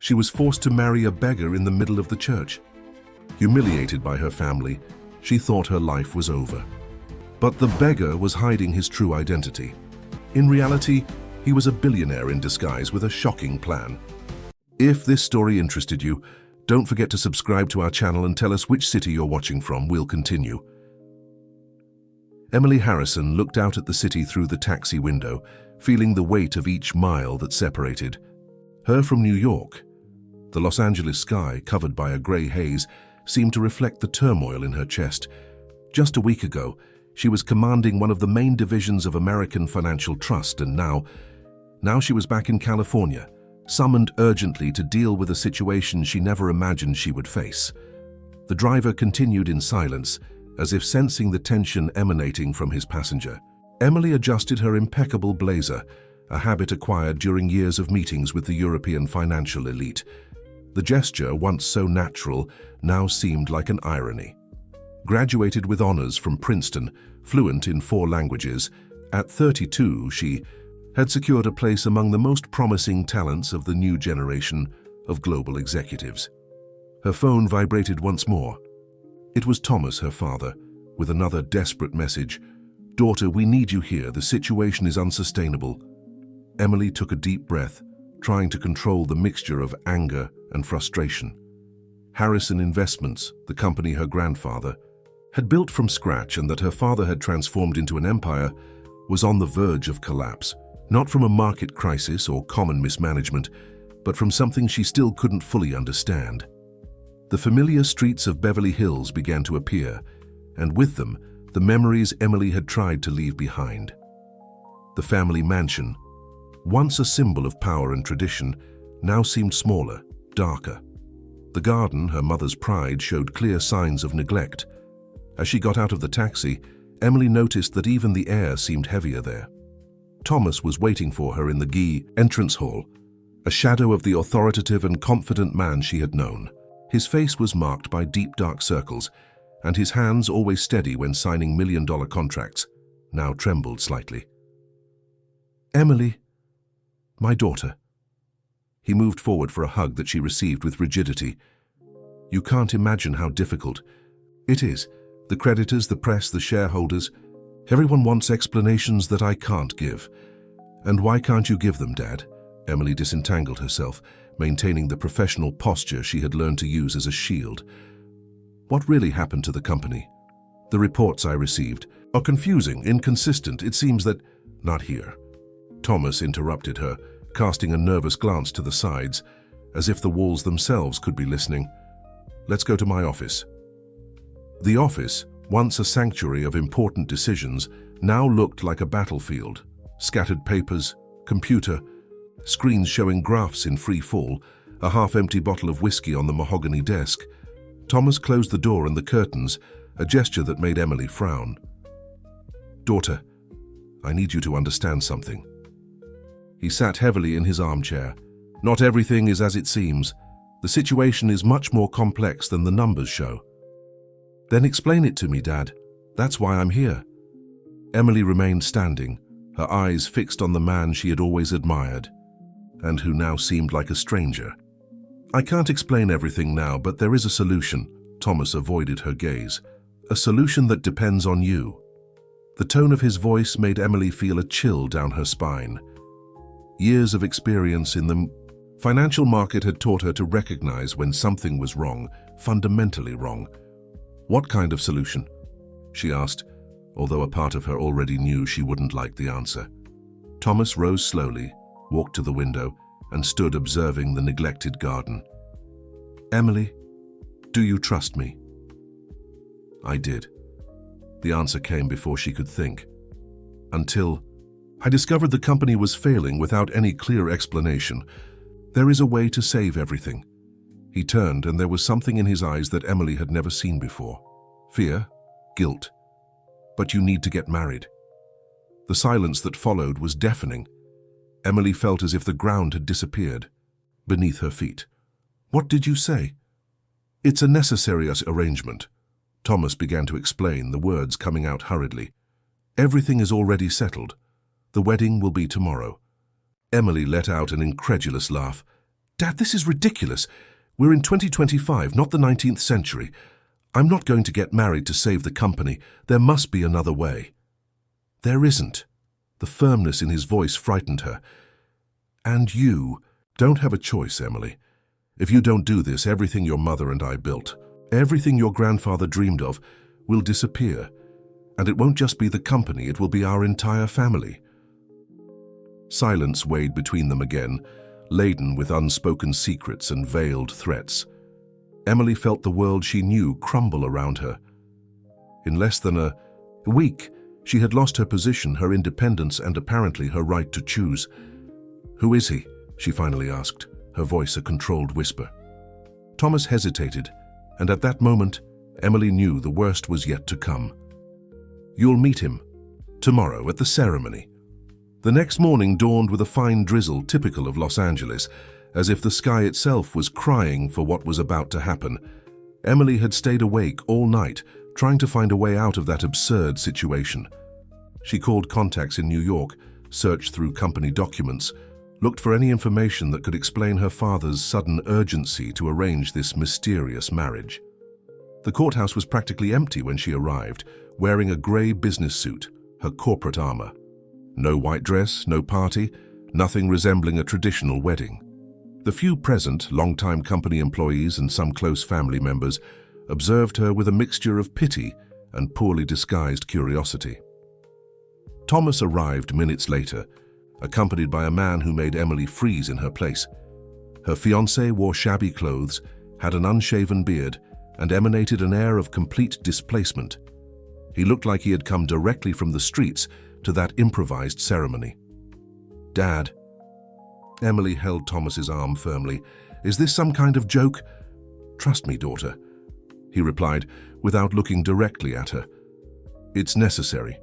She was forced to marry a beggar in the middle of the church. Humiliated by her family, she thought her life was over. But the beggar was hiding his true identity. In reality, he was a billionaire in disguise with a shocking plan. If this story interested you, don't forget to subscribe to our channel and tell us which city you're watching from. We'll continue. Emily Harrison looked out at the city through the taxi window, feeling the weight of each mile that separated her from New York. The Los Angeles sky, covered by a gray haze, seemed to reflect the turmoil in her chest. Just a week ago, she was commanding one of the main divisions of American Financial Trust, and now she was back in California, summoned urgently to deal with a situation she never imagined she would face. The driver continued in silence, as if sensing the tension emanating from his passenger. Emily adjusted her impeccable blazer, a habit acquired during years of meetings with the European financial elite. The gesture, once so natural, now seemed like an irony. Graduated with honors from Princeton, fluent in 4 languages, at 32 she had secured a place among the most promising talents of the new generation of global executives. Her phone vibrated once more. It was Thomas, her father, with another desperate message. "Daughter, we need you here. The situation is unsustainable." Emily took a deep breath, trying to control the mixture of anger and frustration. Harrison Investments, the company her grandfather had built from scratch and that her father had transformed into an empire, was on the verge of collapse, not from a market crisis or common mismanagement, but from something she still couldn't fully understand. The familiar streets of Beverly Hills began to appear, and with them, the memories Emily had tried to leave behind. The family mansion, once a symbol of power and tradition, now seemed smaller, darker. The garden, her mother's pride, showed clear signs of neglect. As she got out of the taxi, Emily noticed that even the air seemed heavier there. Thomas was waiting for her in the Guy entrance hall, a shadow of the authoritative and confident man she had known. His face was marked by deep dark circles, and his hands, always steady when signing million-dollar contracts, now trembled slightly. "Emily, my daughter." He moved forward for a hug that she received with rigidity. "You can't imagine how difficult it is. The creditors, the press, the shareholders, everyone wants explanations that I can't give. And why can't you give them, Dad?" Emily disentangled herself, maintaining the professional posture she had learned to use as a shield. "What really happened to the company? The reports I received are confusing, inconsistent. It seems that—" "Not here." Thomas interrupted her, casting a nervous glance to the sides, as if the walls themselves could be listening. "Let's go to my office." The office, once a sanctuary of important decisions, now looked like a battlefield. Scattered papers, computer, screens showing graphs in free fall, a half-empty bottle of whiskey on the mahogany desk. Thomas closed the door and the curtains, a gesture that made Emily frown. "Daughter, I need you to understand something." He sat heavily in his armchair. "Not everything is as it seems. The situation is much more complex than the numbers show." "Then explain it to me, Dad. That's why I'm here." Emily remained standing, her eyes fixed on the man she had always admired, and who now seemed like a stranger. "I can't explain everything now, but there is a solution." Thomas avoided her gaze. "A solution that depends on you." The tone of his voice made Emily feel a chill down her spine. Years of experience in the financial market had taught her to recognize when something was wrong, fundamentally wrong. "What kind of solution?" she asked, although a part of her already knew she wouldn't like the answer. Thomas rose slowly, walked to the window, and stood observing the neglected garden. "Emily, do you trust me?" "I did." The answer came before she could think. "Until I discovered the company was failing without any clear explanation. There is a way to save everything." He turned, and there was something in his eyes that Emily had never seen before. Fear, guilt. "But you need to get married." The silence that followed was deafening. Emily felt as if the ground had disappeared beneath her feet. "What did you say?" "It's a necessary arrangement." Thomas began to explain, the words coming out hurriedly. "Everything is already settled. The wedding will be tomorrow." Emily let out an incredulous laugh. Dad, this is ridiculous. We're in 2025, not the 19th century. I'm not going to get married to save the company. There must be another way. There isn't. The firmness in his voice frightened her. And you don't have a choice, Emily. If you don't do this, everything your mother and I built, everything your grandfather dreamed of, will disappear. And it won't just be the company, it will be our entire family. Silence weighed between them again, laden with unspoken secrets and veiled threats. Emily felt the world she knew crumble around her. In less than a week, she had lost her position, her independence, and apparently her right to choose. "Who is he?" she finally asked, her voice a controlled whisper. Thomas hesitated, and at that moment, Emily knew the worst was yet to come. "You'll meet him tomorrow at the ceremony." The next morning dawned with a fine drizzle typical of Los Angeles, as if the sky itself was crying for what was about to happen. Emily had stayed awake all night, trying to find a way out of that absurd situation. She called contacts in New York, searched through company documents, looked for any information that could explain her father's sudden urgency to arrange this mysterious marriage. The courthouse was practically empty when she arrived, wearing a grey business suit, her corporate armor. No white dress, no party, nothing resembling a traditional wedding. The few present, long-time company employees and some close family members, observed her with a mixture of pity and poorly disguised curiosity. Thomas arrived minutes later, accompanied by a man who made Emily freeze in her place. Her fiancé wore shabby clothes, had an unshaven beard, and emanated an air of complete displacement. He looked like he had come directly from the streets to that improvised ceremony. "Dad." Emily held Thomas's arm firmly. "Is this some kind of joke?" "Trust me, daughter," he replied, without looking directly at her. "It's necessary."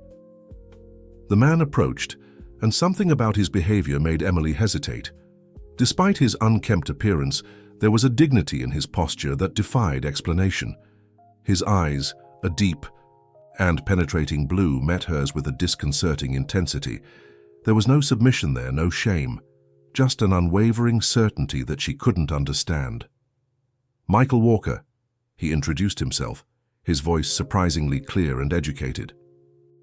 The man approached, and something about his behavior made Emily hesitate. Despite his unkempt appearance, there was a dignity in his posture that defied explanation. His eyes, a deep and penetrating blue, met hers with a disconcerting intensity. There was no submission there, no shame, just an unwavering certainty that she couldn't understand. "Michael Walker," he introduced himself, his voice surprisingly clear and educated.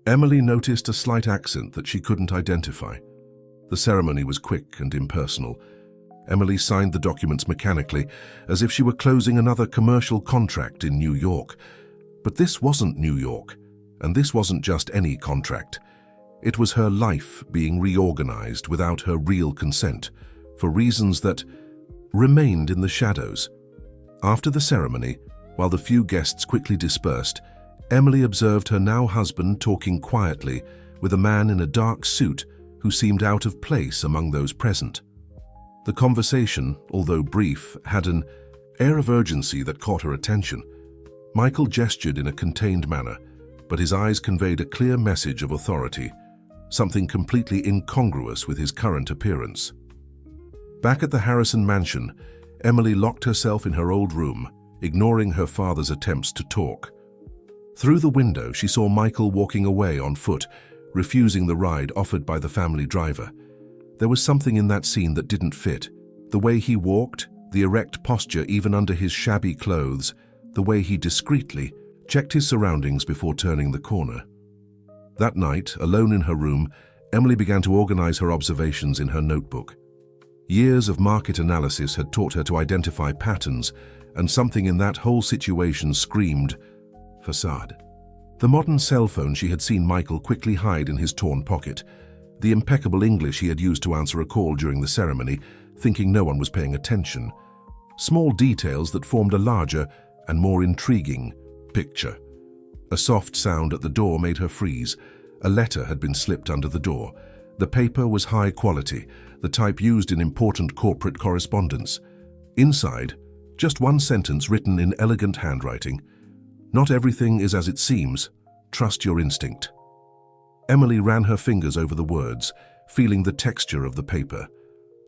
Emily noticed a slight accent that she couldn't identify. The ceremony was quick and impersonal. Emily signed the documents mechanically, as if she were closing another commercial contract in New York. But this wasn't New York, and this wasn't just any contract. It was her life being reorganized without her real consent, for reasons that remained in the shadows. After the ceremony, while the few guests quickly dispersed, Emily observed her now husband talking quietly with a man in a dark suit who seemed out of place among those present. The conversation, although brief, had an air of urgency that caught her attention. Michael gestured in a contained manner, but his eyes conveyed a clear message of authority, something completely incongruous with his current appearance. Back at the Harrison mansion, Emily locked herself in her old room, ignoring her father's attempts to talk. Through the window, she saw Michael walking away on foot, refusing the ride offered by the family driver. There was something in that scene that didn't fit. The way he walked, the erect posture even under his shabby clothes, the way he discreetly checked his surroundings before turning the corner. That night, alone in her room, Emily began to organize her observations in her notebook. Years of market analysis had taught her to identify patterns, and something in that whole situation screamed facade. The modern cell phone she had seen Michael quickly hide in his torn pocket, the impeccable English he had used to answer a call during the ceremony, thinking no one was paying attention. Small details that formed a larger and more intriguing picture. A soft sound at the door made her freeze. A letter had been slipped under the door. The paper was high quality, the type used in important corporate correspondence. Inside, just one sentence written in elegant handwriting. "Not everything is as it seems. Trust your instinct." Emily ran her fingers over the words, feeling the texture of the paper.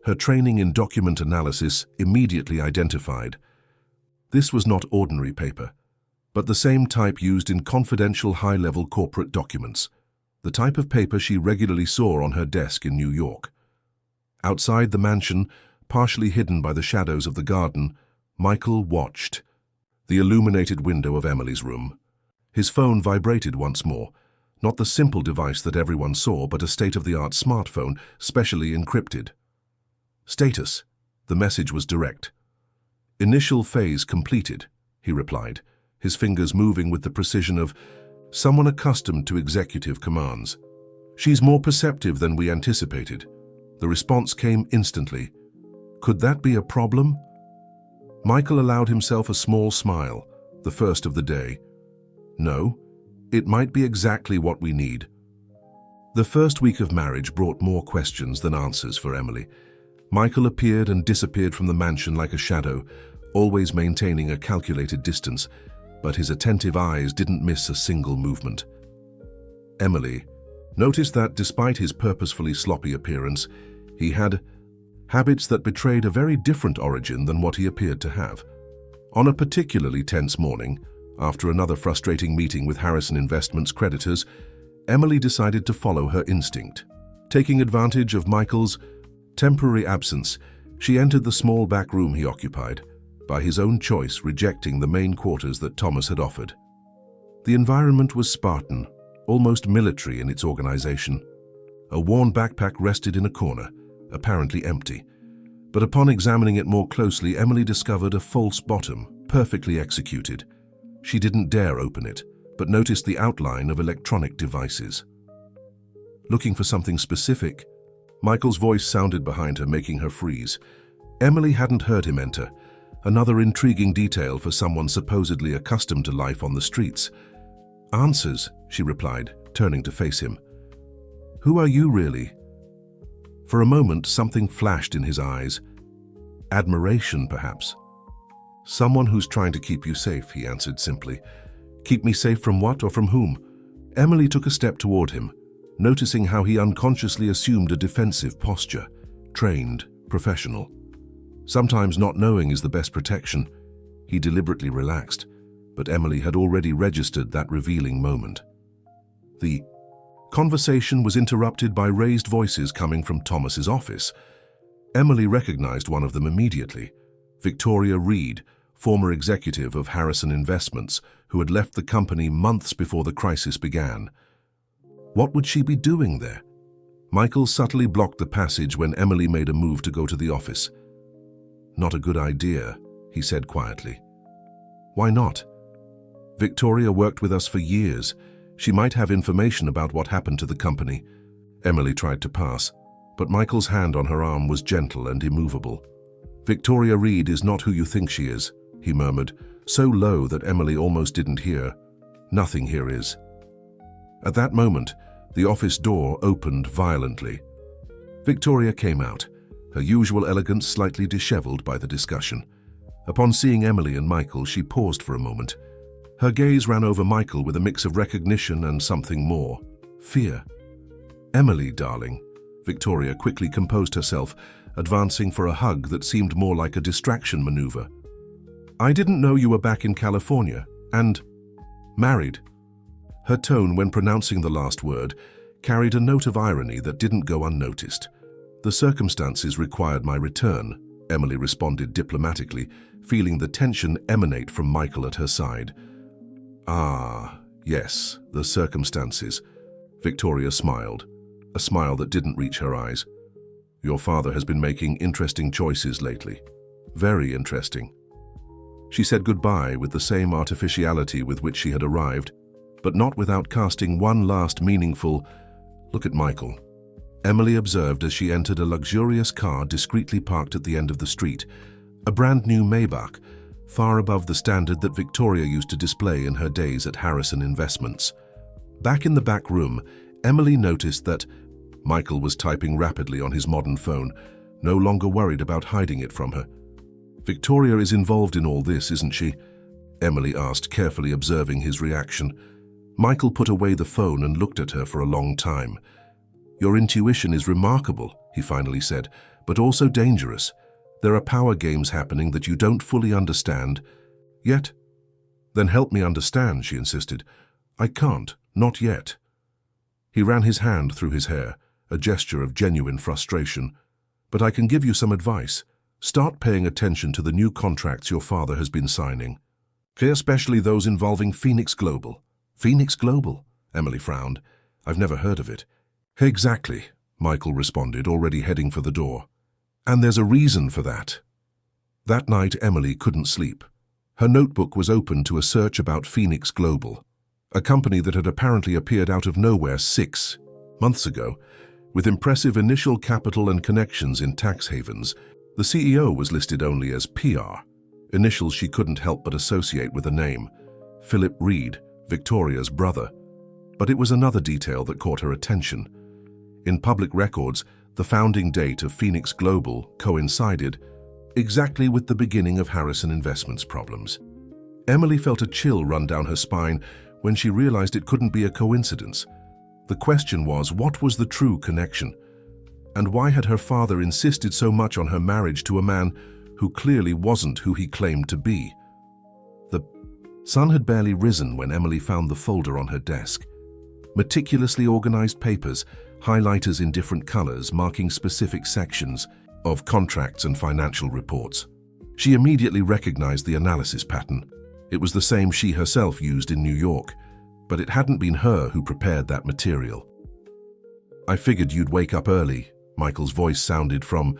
Her training in document analysis immediately identified. This was not ordinary paper, but the same type used in confidential high-level corporate documents, the type of paper she regularly saw on her desk in New York. Outside the mansion, partially hidden by the shadows of the garden, Michael watched the illuminated window of Emily's room. His phone vibrated once more, not the simple device that everyone saw, but a state-of-the-art smartphone, specially encrypted. Status. The message was direct. Initial phase completed, he replied, his fingers moving with the precision of someone accustomed to executive commands. She's more perceptive than we anticipated. The response came instantly. Could that be a problem? Michael allowed himself a small smile, the first of the day. No, it might be exactly what we need. The first week of marriage brought more questions than answers for Emily. Michael appeared and disappeared from the mansion like a shadow, always maintaining a calculated distance, but his attentive eyes didn't miss a single movement. Emily noticed that despite his purposefully sloppy appearance, he had habits that betrayed a very different origin than what he appeared to have. On a particularly tense morning, after another frustrating meeting with Harrison Investments creditors, Emily decided to follow her instinct. Taking advantage of Michael's temporary absence, she entered the small back room he occupied, by his own choice rejecting the main quarters that Thomas had offered. The environment was Spartan, almost military in its organization. A worn backpack rested in a corner, apparently empty. But upon examining it more closely, Emily discovered a false bottom, perfectly executed. She didn't dare open it, but noticed the outline of electronic devices. Looking for something specific, Michael's voice sounded behind her, making her freeze. Emily hadn't heard him enter, another intriguing detail for someone supposedly accustomed to life on the streets. Answers, she replied, turning to face him. Who are you really? For a moment, something flashed in his eyes. Admiration, perhaps. Someone who's trying to keep you safe, he answered simply. Keep me safe from what or from whom? Emily took a step toward him, noticing how he unconsciously assumed a defensive posture, trained, professional. Sometimes not knowing is the best protection. He deliberately relaxed, but Emily had already registered that revealing moment. The conversation was interrupted by raised voices coming from Thomas's office. Emily recognized one of them immediately. Victoria Reed, former executive of Harrison Investments, who had left the company months before the crisis began. What would she be doing there? Michael subtly blocked the passage when Emily made a move to go to the office. Not a good idea, he said quietly. Why not? Victoria worked with us for years. She might have information about what happened to the company. Emily tried to pass, but Michael's hand on her arm was gentle and immovable. Victoria Reed is not who you think she is, he murmured, so low that Emily almost didn't hear. Nothing here is. At that moment, the office door opened violently. Victoria came out, her usual elegance slightly disheveled by the discussion. Upon seeing Emily and Michael, she paused for a moment. Her gaze ran over Michael with a mix of recognition and something more, fear. Emily, darling. Victoria quickly composed herself, advancing for a hug that seemed more like a distraction maneuver. I didn't know you were back in California, and married. Her tone when pronouncing the last word carried a note of irony that didn't go unnoticed. The circumstances required my return, Emily responded diplomatically, feeling the tension emanate from Michael at her side. Ah, yes, the circumstances. Victoria smiled, a smile that didn't reach her eyes. Your father has been making interesting choices lately. Very interesting. She said goodbye with the same artificiality with which she had arrived, but not without casting one last meaningful look at Michael. Emily observed as she entered a luxurious car discreetly parked at the end of the street, a brand new Maybach, far above the standard that Victoria used to display in her days at Harrison Investments. Back in the back room, Emily noticed that Michael was typing rapidly on his modern phone, no longer worried about hiding it from her. Victoria is involved in all this, isn't she? Emily asked, carefully observing his reaction. Michael put away the phone and looked at her for a long time. Your intuition is remarkable, he finally said, but also dangerous. There are power games happening that you don't fully understand. Yet? Then help me understand, she insisted. I can't, not yet. He ran his hand through his hair, a gesture of genuine frustration. But I can give you some advice. Start paying attention to the new contracts your father has been signing. Especially those involving Phoenix Global. Phoenix Global? Emily frowned. I've never heard of it. Exactly, Michael responded, already heading for the door. And there's a reason for that. That night, Emily couldn't sleep. Her notebook was open to a search about Phoenix Global, a company that had apparently appeared out of nowhere 6 months ago. With impressive initial capital and connections in tax havens, the CEO was listed only as PR, initials she couldn't help but associate with a name, Philip Reed, Victoria's brother. But it was another detail that caught her attention. In public records, the founding date of Phoenix Global coincided exactly with the beginning of Harrison Investments' problems. Emily felt a chill run down her spine when she realized it couldn't be a coincidence. The question was, what was the true connection? And why had her father insisted so much on her marriage to a man who clearly wasn't who he claimed to be? The sun had barely risen when Emily found the folder on her desk. Meticulously organized papers, highlighters in different colors marking specific sections of contracts and financial reports. She immediately recognized the analysis pattern. It was the same she herself used in New York, but it hadn't been her who prepared that material. I figured you'd wake up early, Michael's voice sounded from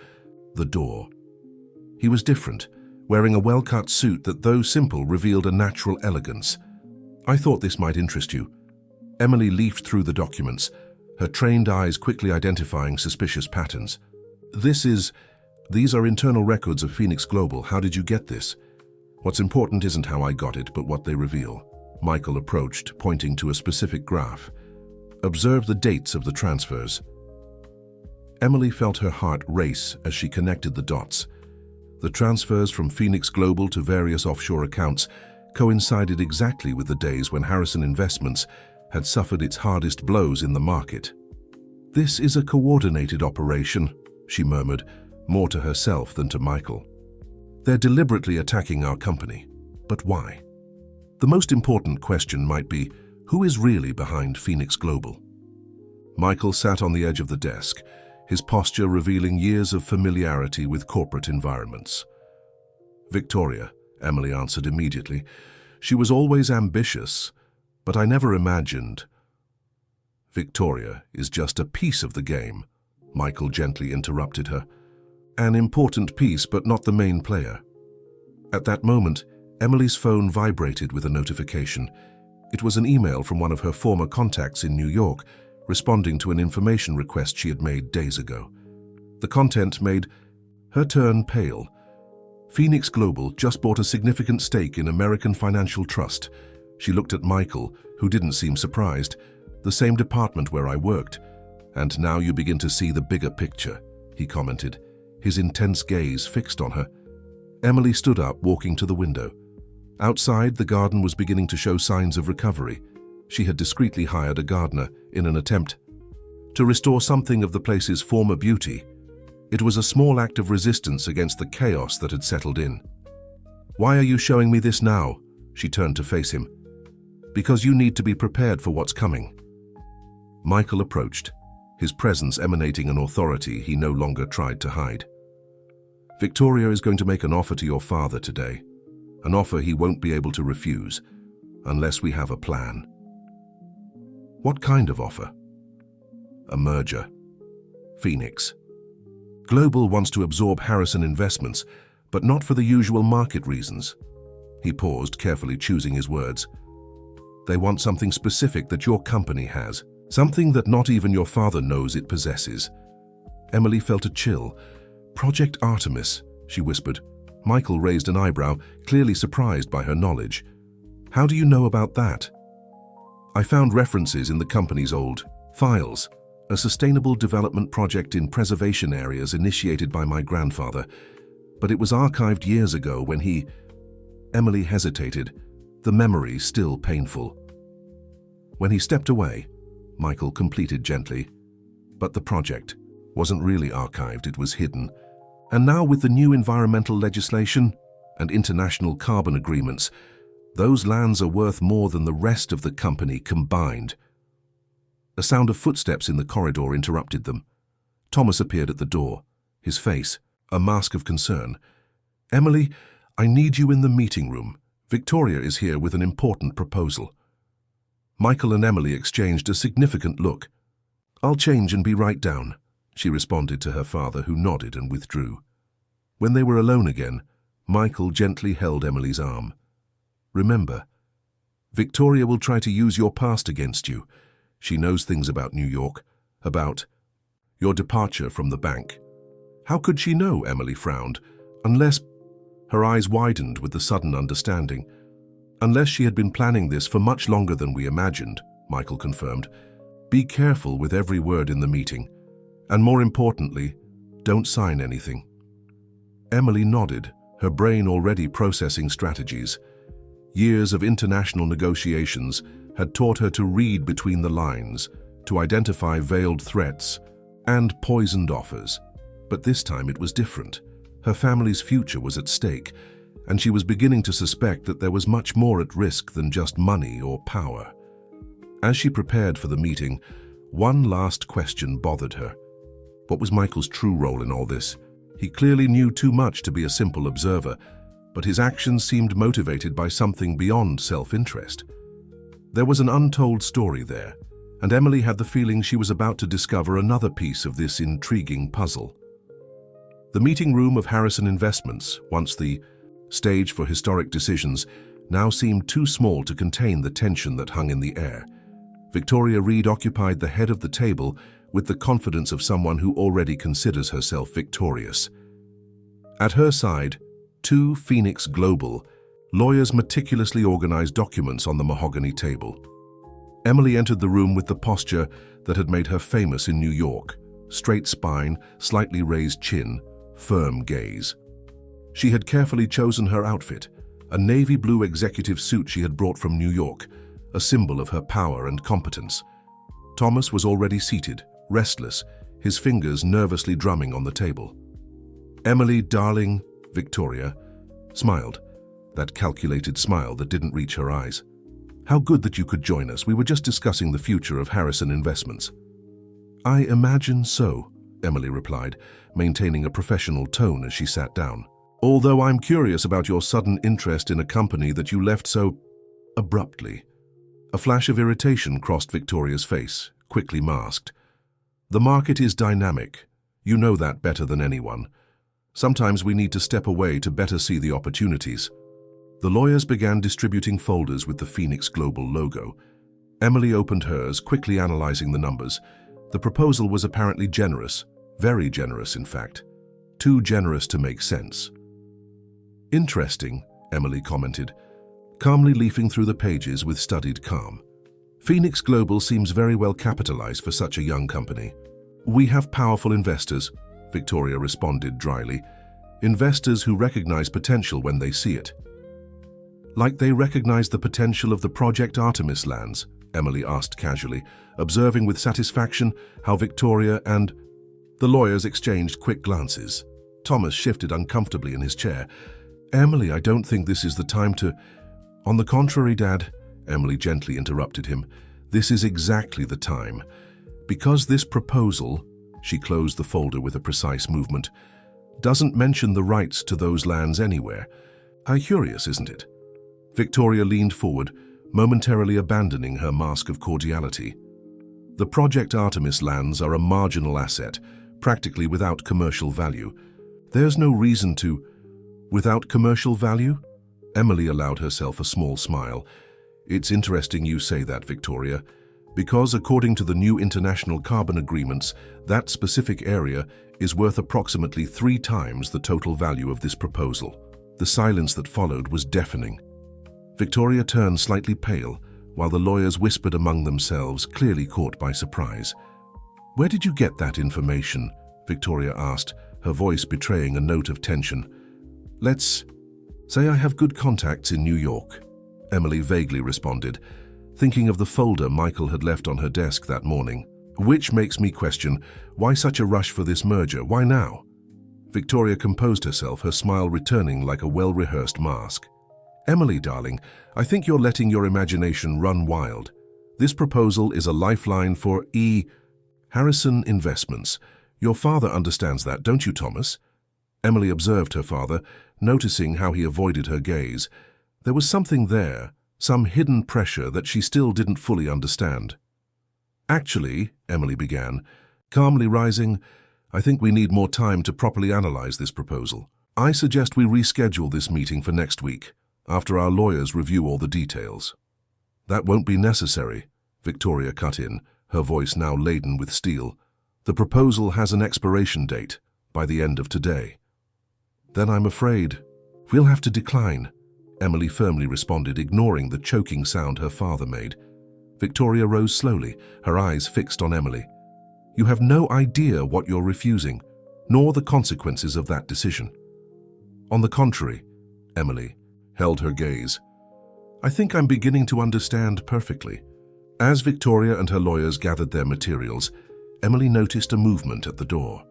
the door. He was different, wearing a well-cut suit that, though simple, revealed a natural elegance. I thought this might interest you. Emily leafed through the documents, her trained eyes quickly identifying suspicious patterns. These are internal records of Phoenix Global. How did you get this? What's important isn't how I got it, but what they reveal. Michael approached, pointing to a specific graph. Observe the dates of the transfers. Emily felt her heart race as she connected the dots. The transfers from Phoenix Global to various offshore accounts coincided exactly with the days when Harrison Investments had suffered its hardest blows in the market. This is a coordinated operation, she murmured, more to herself than to Michael. They're deliberately attacking our company. But why? The most important question might be, who is really behind Phoenix Global? Michael sat on the edge of the desk, his posture revealing years of familiarity with corporate environments. Victoria, Emily answered immediately. She was always ambitious, but I never imagined. Victoria is just a piece of the game, Michael gently interrupted her. An important piece, but not the main player. At that moment, Emily's phone vibrated with a notification. It was an email from one of her former contacts in New York, responding to an information request she had made days ago. The content made her turn pale. Phoenix Global just bought a significant stake in American Financial Trust. She looked at Michael, who didn't seem surprised. The same department where I worked. And now you begin to see the bigger picture, he commented, his intense gaze fixed on her. Emily stood up, walking to the window. Outside, the garden was beginning to show signs of recovery. She had discreetly hired a gardener in an attempt to restore something of the place's former beauty. It was a small act of resistance against the chaos that had settled in. Why are you showing me this now? She turned to face him. Because you need to be prepared for what's coming. Michael approached, his presence emanating an authority he no longer tried to hide. Victoria is going to make an offer to your father today, an offer he won't be able to refuse, unless we have a plan. What kind of offer? A merger. Phoenix Global wants to absorb Harrison Investments, but not for the usual market reasons. He paused, carefully choosing his words. They want something specific that your company has, something that not even your father knows it possesses. Emily felt a chill. Project Artemis, she whispered. Michael raised an eyebrow, clearly surprised by her knowledge. How do you know about that? I found references in the company's old files, a sustainable development project in preservation areas initiated by my grandfather, but it was archived years ago when he... Emily hesitated, the memory still painful. When he stepped away, Michael completed gently. But the project wasn't really archived, it was hidden. And now with the new environmental legislation and international carbon agreements, those lands are worth more than the rest of the company combined. A sound of footsteps in the corridor interrupted them. Thomas appeared at the door, his face a mask of concern. "Emily, I need you in the meeting room. Victoria is here with an important proposal." Michael and Emily exchanged a significant look. "I'll change and be right down," she responded to her father, who nodded and withdrew. When they were alone again, Michael gently held Emily's arm. "Remember, Victoria will try to use your past against you. She knows things about New York, about your departure from the bank." "How could she know?" Emily frowned. "Unless—" Her eyes widened with the sudden understanding. "Unless she had been planning this for much longer than we imagined," Michael confirmed. "Be careful with every word in the meeting. And more importantly, don't sign anything." Emily nodded, her brain already processing strategies. Years of international negotiations had taught her to read between the lines, to identify veiled threats and poisoned offers. But this time it was different. Her family's future was at stake, and she was beginning to suspect that there was much more at risk than just money or power. As she prepared for the meeting, one last question bothered her. What was Michael's true role in all this? He clearly knew too much to be a simple observer, but his actions seemed motivated by something beyond self-interest. There was an untold story there, and Emily had the feeling she was about to discover another piece of this intriguing puzzle. The meeting room of Harrison Investments, once the stage for historic decisions, now seemed too small to contain the tension that hung in the air. Victoria Reed occupied the head of the table with the confidence of someone who already considers herself victorious. At her side, two Phoenix Global lawyers meticulously organized documents on the mahogany table. Emily entered the room with the posture that had made her famous in New York: straight spine, slightly raised chin, firm gaze. She had carefully chosen her outfit, a navy blue executive suit she had brought from New York, a symbol of her power and competence. Thomas was already seated, restless, his fingers nervously drumming on the table. "Emily, darling," Victoria smiled, that calculated smile that didn't reach her eyes. "How good that you could join us. We were just discussing the future of Harrison Investments." "I imagine so," Emily replied, maintaining a professional tone as she sat down. "Although I'm curious about your sudden interest in a company that you left so abruptly." A flash of irritation crossed Victoria's face, quickly masked. "The market is dynamic. You know that better than anyone. Sometimes we need to step away to better see the opportunities." The lawyers began distributing folders with the Phoenix Global logo. Emily opened hers, quickly analyzing the numbers. The proposal was apparently generous, very generous in fact. Too generous to make sense. "Interesting," Emily commented, calmly leafing through the pages with studied calm. "Phoenix Global seems very well capitalized for such a young company." "We have powerful investors," Victoria responded dryly. "Investors who recognize potential when they see it." "Like they recognize the potential of the Project Artemis lands?" Emily asked casually, observing with satisfaction how Victoria and the lawyers exchanged quick glances. Thomas shifted uncomfortably in his chair. "Emily, I don't think this is the time to—" "On the contrary, Dad," Emily gently interrupted him, "this is exactly the time. Because this proposal," she closed the folder with a precise movement, "doesn't mention the rights to those lands anywhere. How curious, isn't it?" Victoria leaned forward, momentarily abandoning her mask of cordiality. "The Project Artemis lands are a marginal asset, practically without commercial value. There's no reason to—" "Without commercial value?" Emily allowed herself a small smile. "It's interesting you say that, Victoria, because according to the new international carbon agreements, that specific area is worth approximately 3 times the total value of this proposal." The silence that followed was deafening. Victoria turned slightly pale, while the lawyers whispered among themselves, clearly caught by surprise. "Where did you get that information?" Victoria asked, her voice betraying a note of tension. "Let's say I have good contacts in New York," Emily vaguely responded, thinking of the folder Michael had left on her desk that morning. "Which makes me question, why such a rush for this merger? Why now?" Victoria composed herself, her smile returning like a well-rehearsed mask. "Emily, darling, I think you're letting your imagination run wild. This proposal is a lifeline for Harrison Investments. Your father understands that, don't you, Thomas?" Emily observed her father, noticing how he avoided her gaze. There was something there, some hidden pressure that she still didn't fully understand. "Actually," Emily began, calmly rising, "I think we need more time to properly analyze this proposal. I suggest we reschedule this meeting for next week, after our lawyers review all the details." "That won't be necessary," Victoria cut in, her voice now laden with steel. "The proposal has an expiration date, by the end of today." "Then I'm afraid we'll have to decline," Emily firmly responded, ignoring the choking sound her father made. Victoria rose slowly, her eyes fixed on Emily. "You have no idea what you're refusing, nor the consequences of that decision." "On the contrary," Emily held her gaze, "I think I'm beginning to understand perfectly." As Victoria and her lawyers gathered their materials, Emily noticed a movement at the door.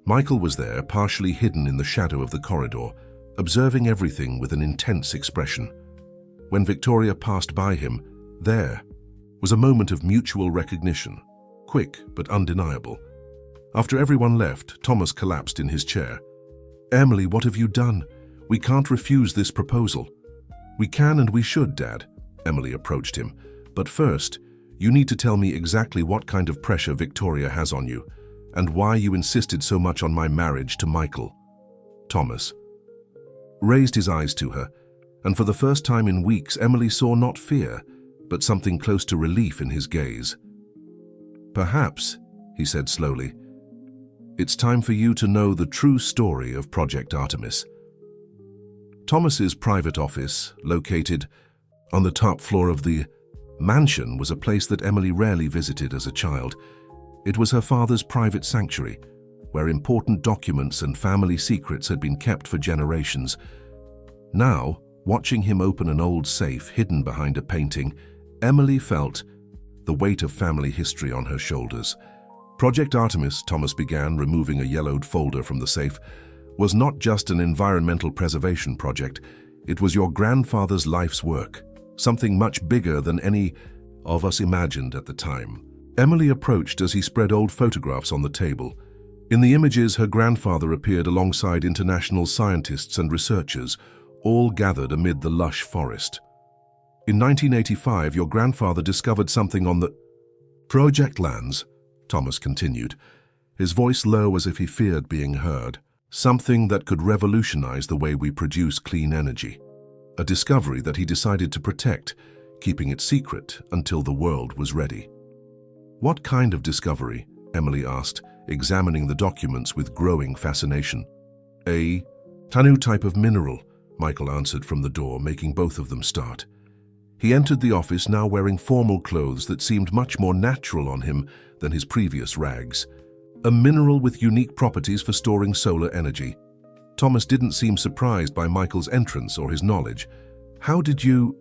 Michael was there, partially hidden in the shadow of the corridor, observing everything with an intense expression. When Victoria passed by him, there was a moment of mutual recognition, quick but undeniable. After everyone left, Thomas collapsed in his chair. "Emily, what have you done? We can't refuse this proposal." "We can and we should, Dad," Emily approached him. "But first, you need to tell me exactly what kind of pressure Victoria has on you, and why you insisted so much on my marriage to Michael." Thomas raised his eyes to her, and for the first time in weeks, Emily saw not fear, but something close to relief in his gaze. "Perhaps," he said slowly, "it's time for you to know the true story of Project Artemis." Thomas's private office, located on the top floor of the mansion, was a place that Emily rarely visited as a child. It was her father's private sanctuary, where important documents and family secrets had been kept for generations. Now, watching him open an old safe hidden behind a painting, Emily felt the weight of family history on her shoulders. Project Artemis, Thomas began, removing a yellowed folder from the safe, was not just an environmental preservation project. It was your grandfather's life's work, something much bigger than any of us imagined at the time. Emily approached as he spread old photographs on the table. In the images, her grandfather appeared alongside international scientists and researchers, all gathered amid the lush forest. "In 1985, your grandfather discovered something on the project lands," Thomas continued, his voice low as if he feared being heard. "Something that could revolutionize the way we produce clean energy. A discovery that he decided to protect, keeping it secret until the world was ready." "What kind of discovery?" Emily asked, examining the documents with growing fascination. "A tanu type of mineral," Michael answered from the door, making both of them start. He entered the office, now wearing formal clothes that seemed much more natural on him than his previous rags. "A mineral with unique properties for storing solar energy." Thomas didn't seem surprised by Michael's entrance or his knowledge. "How did you—"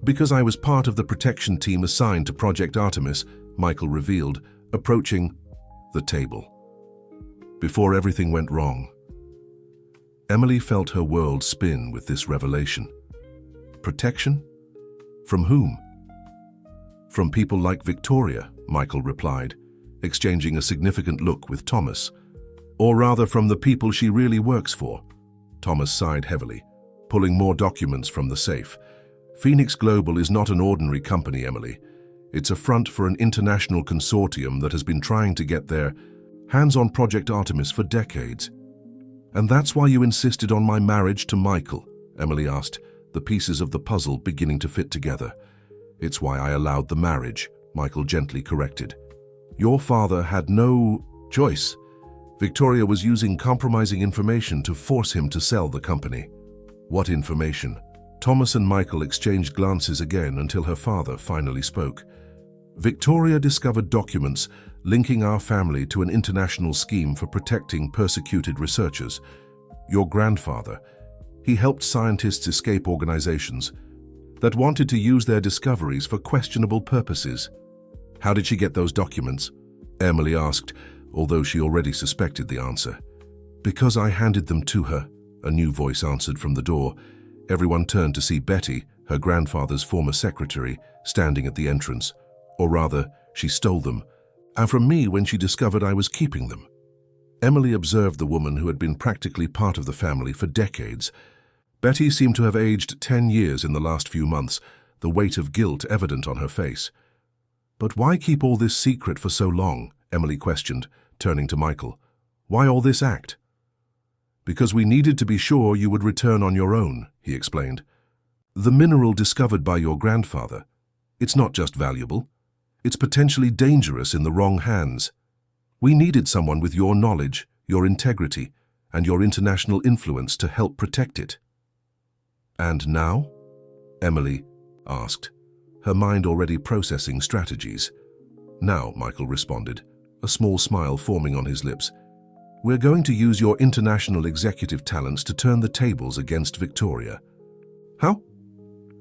"Because I was part of the protection team assigned to Project Artemis," Michael revealed, approaching the table. Before everything went wrong. Emily felt her world spin with this revelation. Protection? From whom? "From people like Victoria," Michael replied, exchanging a significant look with Thomas. "Or rather from the people she really works for." Thomas sighed heavily, pulling more documents from the safe. "Phoenix Global is not an ordinary company, Emily. It's a front for an international consortium that has been trying to get their hands on Project Artemis for decades." "And that's why you insisted on my marriage to Michael?" Emily asked, the pieces of the puzzle beginning to fit together. "It's why I allowed the marriage," Michael gently corrected. "Your father had no choice. Victoria was using compromising information to force him to sell the company." "What information?" Thomas and Michael exchanged glances again until her father finally spoke. "Victoria discovered documents linking our family to an international scheme for protecting persecuted researchers. Your grandfather, he helped scientists escape organizations that wanted to use their discoveries for questionable purposes." "How did she get those documents?" Emily asked, although she already suspected the answer. "Because I handed them to her," a new voice answered from the door. Everyone turned to see Betty, her grandfather's former secretary, standing at the entrance. "Or rather, she stole them, and from me when she discovered I was keeping them." Emily observed the woman who had been practically part of the family for decades. Betty seemed to have aged 10 years in the last few months, the weight of guilt evident on her face. "But why keep all this secret for so long?" Emily questioned, turning to Michael. "Why all this act?" "Because we needed to be sure you would return on your own," he explained. "The mineral discovered by your grandfather, it's not just valuable, it's potentially dangerous in the wrong hands. We needed someone with your knowledge, your integrity, and your international influence to help protect it." "And now?" Emily asked, her mind already processing strategies. "Now," Michael responded, a small smile forming on his lips, "we're going to use your international executive talents to turn the tables against Victoria." "How?"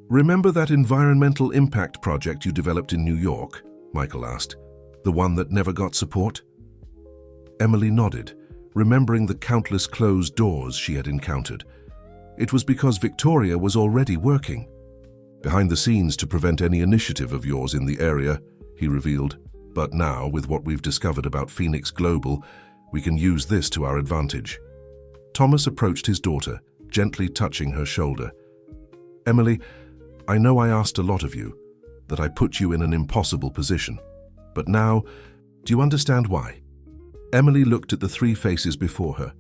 "Remember that environmental impact project you developed in New York?" Michael asked. "The one that never got support?" Emily nodded, remembering the countless closed doors she had encountered. "It was because Victoria was already working behind the scenes to prevent any initiative of yours in the area," he revealed. "But now, with what we've discovered about Phoenix Global, we can use this to our advantage." Thomas approached his daughter, gently touching her shoulder. "Emily, I know I asked a lot of you, that I put you in an impossible position. But now, do you understand why?" Emily looked at the three faces before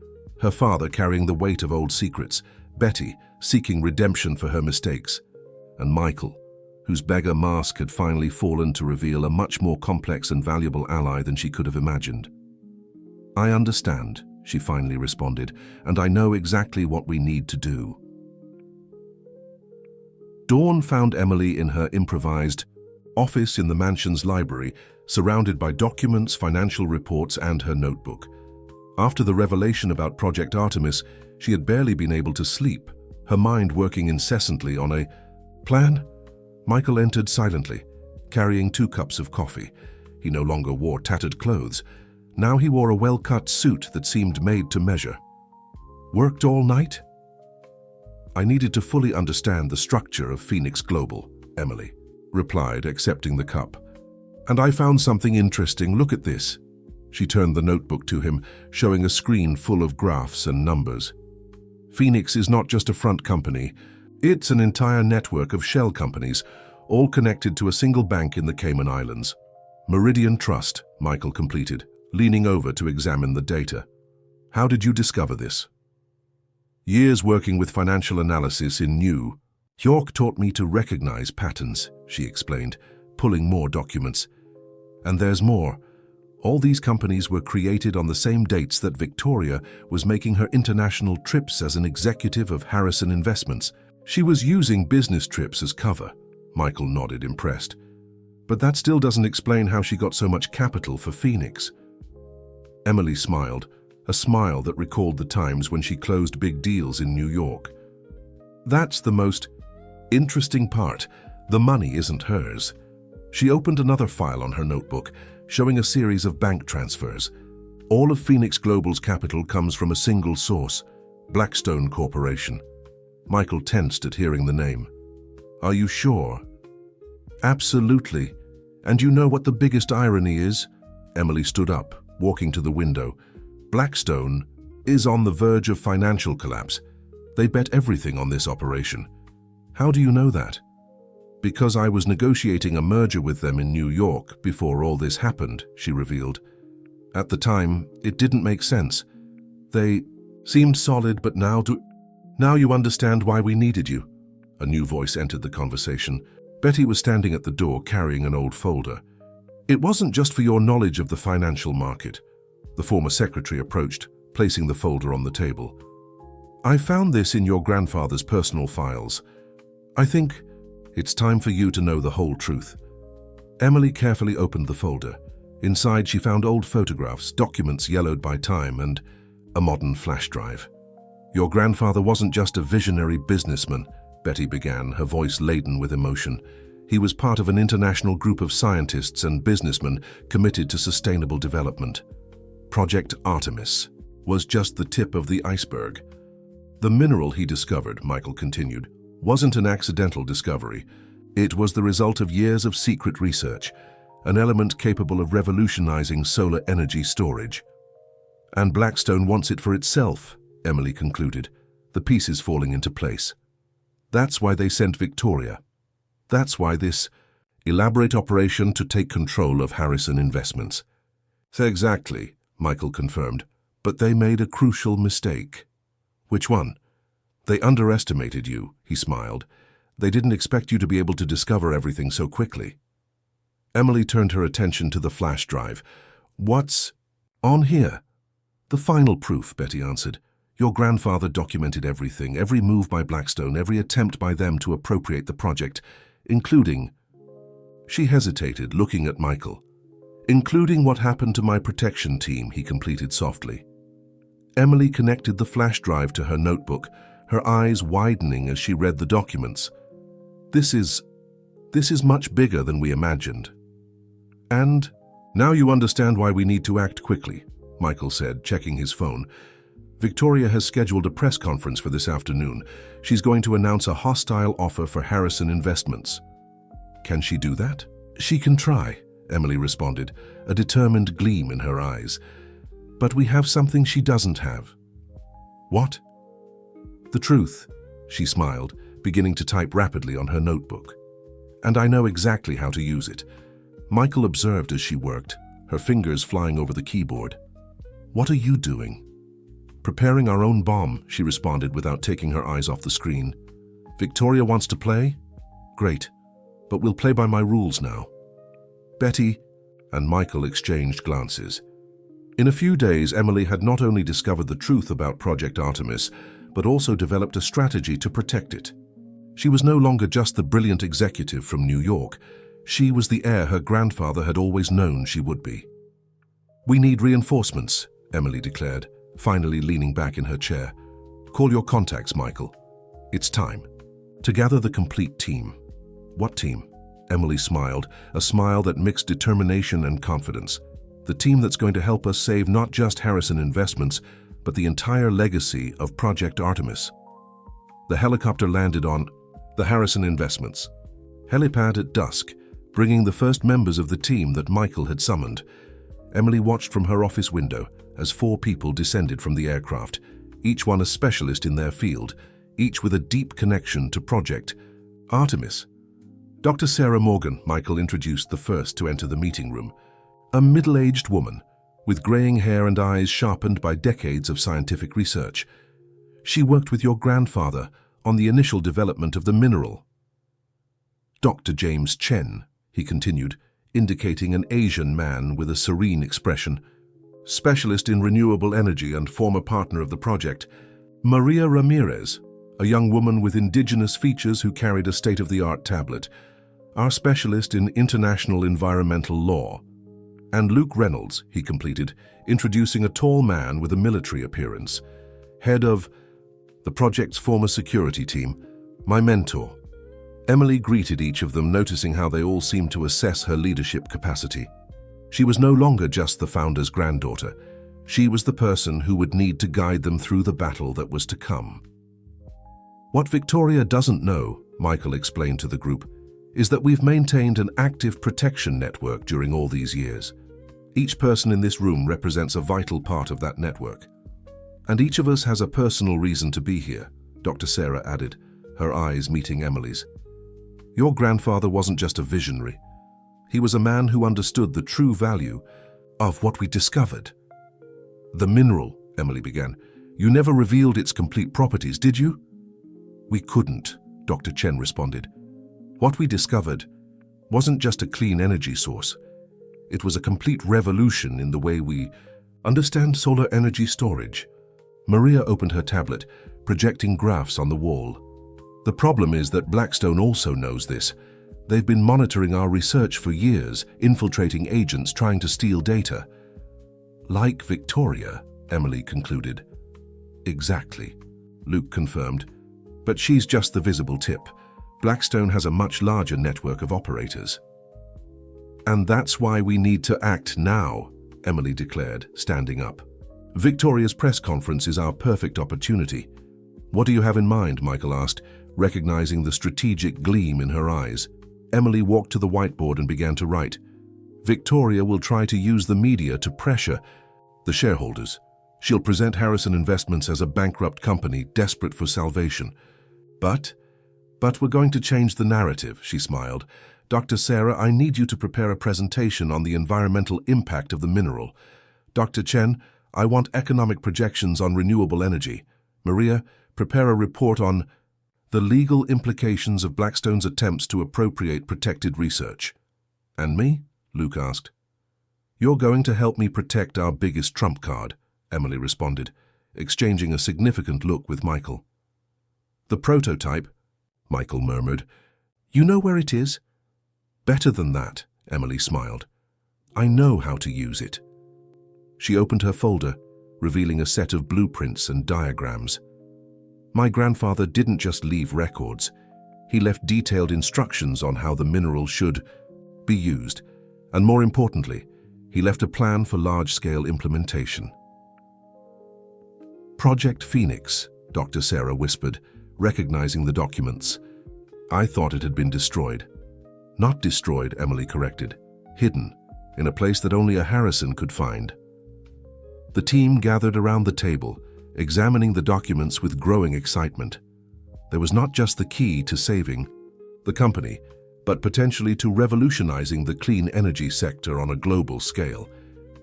her father carrying the weight of old secrets, Betty seeking redemption for her mistakes, and Michael, whose beggar mask had finally fallen to reveal a much more complex and valuable ally than she could have imagined. "I understand," she finally responded, "and I know exactly what we need to do." Dawn found Emily in her improvised office in the mansion's library, surrounded by documents, financial reports, and her notebook. After the revelation about Project Artemis, she had barely been able to sleep, her mind working incessantly on a plan. Michael entered silently, carrying 2 cups of coffee. He no longer wore tattered clothes. Now he wore a well-cut suit that seemed made to measure. "Worked all night?" "I needed to fully understand the structure of Phoenix Global," Emily replied, accepting the cup. "And I found something interesting. Look at this." She turned the notebook to him, showing a screen full of graphs and numbers. "Phoenix is not just a front company. It's an entire network of shell companies, all connected to a single bank in the Cayman Islands. Meridian Trust," Michael completed, leaning over to examine the data. "How did you discover this?" "Years working with financial analysis in New York taught me to recognize patterns," she explained, pulling more documents. "And there's more. All these companies were created on the same dates that Victoria was making her international trips as an executive of Harrison Investments. She was using business trips as cover." Michael nodded, impressed. "But that still doesn't explain how she got so much capital for Phoenix." Emily smiled, a smile that recalled the times when she closed big deals in New York. "That's the most interesting part. The money isn't hers." She opened another file on her notebook, showing a series of bank transfers. All of Phoenix Global's capital comes from a single source, Blackstone Corporation. Michael tensed at hearing the name. "Are you sure?" "Absolutely. And you know what the biggest irony is?" Emily stood up, walking to the window. "Blackstone is on the verge of financial collapse. They bet everything on this operation." "How do you know that?" "Because I was negotiating a merger with them in New York before all this happened," she revealed. "At the time, it didn't make sense. They seemed solid, but now you understand why we needed you." A new voice entered the conversation. Betty was standing at the door carrying an old folder. "It wasn't just for your knowledge of the financial market." The former secretary approached, placing the folder on the table. "I found this in your grandfather's personal files. I think it's time for you to know the whole truth." Emily carefully opened the folder. Inside, she found old photographs, documents yellowed by time, and a modern flash drive. "Your grandfather wasn't just a visionary businessman," Betty began, her voice laden with emotion. "He was part of an international group of scientists and businessmen committed to sustainable development. Project Artemis was just the tip of the iceberg. The mineral he discovered," Michael continued, "wasn't an accidental discovery. It was the result of years of secret research, an element capable of revolutionizing solar energy storage." And Blackstone wants it for itself, Emily concluded, the pieces falling into place. That's why they sent Victoria. That's why this elaborate operation to take control of Harrison Investments. Exactly, Michael confirmed, but they made a crucial mistake. Which one? They underestimated you, he smiled. They didn't expect you to be able to discover everything so quickly. Emily turned her attention to the flash drive. What's on here? The final proof, Betty answered. Your grandfather documented everything, every move by Blackstone, every attempt by them to appropriate the project, including... She hesitated, looking at Michael. Including what happened to my protection team, he completed softly. Emily connected the flash drive to her notebook, her eyes widening as she read the documents. This is much bigger than we imagined. And now you understand why we need to act quickly, Michael said, checking his phone. Victoria has scheduled a press conference for this afternoon. She's going to announce a hostile offer for Harrison Investments. Can she do that? She can try, Emily responded, a determined gleam in her eyes. But we have something she doesn't have. What? The truth, she smiled, beginning to type rapidly on her notebook. And I know exactly how to use it. Michael observed as she worked, her fingers flying over the keyboard. What are you doing? Preparing our own bomb, she responded without taking her eyes off the screen. Victoria wants to play? Great, but we'll play by my rules now. Betty and Michael exchanged glances. In a few days, Emily had not only discovered the truth about Project Artemis, but also developed a strategy to protect it. She was no longer just the brilliant executive from New York. She was the heir her grandfather had always known she would be. We need reinforcements, Emily declared, finally leaning back in her chair. Call your contacts, Michael. It's time to gather the complete team. What team? Emily smiled, a smile that mixed determination and confidence. The team that's going to help us save not just Harrison Investments, but the entire legacy of Project Artemis. The helicopter landed on the Harrison Investments helipad at dusk, bringing the first members of the team that Michael had summoned. Emily watched from her office window as 4 people descended from the aircraft, each one a specialist in their field, each with a deep connection to Project Artemis. Dr. Sarah Morgan, Michael introduced the first to enter the meeting room. A middle-aged woman, with graying hair and eyes sharpened by decades of scientific research. She worked with your grandfather on the initial development of the mineral. Dr. James Chen, he continued, indicating an Asian man with a serene expression. Specialist in renewable energy and former partner of the project. Maria Ramirez, a young woman with indigenous features who carried a state-of-the-art tablet. Our specialist in international environmental law. And Luke Reynolds, he completed, introducing a tall man with a military appearance. Head of the project's former security team, my mentor. Emily greeted each of them, noticing how they all seemed to assess her leadership capacity. She was no longer just the founder's granddaughter. She was the person who would need to guide them through the battle that was to come. What Victoria doesn't know, Michael explained to the group, is that we've maintained an active protection network during all these years. Each person in this room represents a vital part of that network. And each of us has a personal reason to be here, Dr. Sarah added, her eyes meeting Emily's. Your grandfather wasn't just a visionary. He was a man who understood the true value of what we discovered. The mineral, Emily began. You never revealed its complete properties, did you? We couldn't, Dr. Chen responded. What we discovered wasn't just a clean energy source. It was a complete revolution in the way we understand solar energy storage. Maria opened her tablet, projecting graphs on the wall. The problem is that Blackstone also knows this. They've been monitoring our research for years, infiltrating agents trying to steal data. Like Victoria, Emily concluded. Exactly, Luke confirmed. But she's just the visible tip. Blackstone has a much larger network of operators. And that's why we need to act now, Emily declared, standing up. Victoria's press conference is our perfect opportunity. What do you have in mind? Michael asked, recognizing the strategic gleam in her eyes. Emily walked to the whiteboard and began to write. Victoria will try to use the media to pressure the shareholders, She'll present Harrison Investments as a bankrupt company desperate for salvation. But we're going to change the narrative, she smiled. Dr. Sarah, I need you to prepare a presentation on the environmental impact of the mineral. Dr. Chen, I want economic projections on renewable energy. Maria, prepare a report on the legal implications of Blackstone's attempts to appropriate protected research. And me? Luke asked. You're going to help me protect our biggest trump card, Emily responded, exchanging a significant look with Michael. The prototype, Michael murmured. You know where it is? Better than that, Emily smiled. I know how to use it. She opened her folder, revealing a set of blueprints and diagrams. My grandfather didn't just leave records. He left detailed instructions on how the mineral should be used, and more importantly, he left a plan for large-scale implementation. Project Phoenix, Dr. Sarah whispered, recognizing the documents. I thought it had been destroyed. Not destroyed, Emily corrected. Hidden, in a place that only a Harrison could find. The team gathered around the table, examining the documents with growing excitement. There was not just the key to saving the company, but potentially to revolutionizing the clean energy sector on a global scale.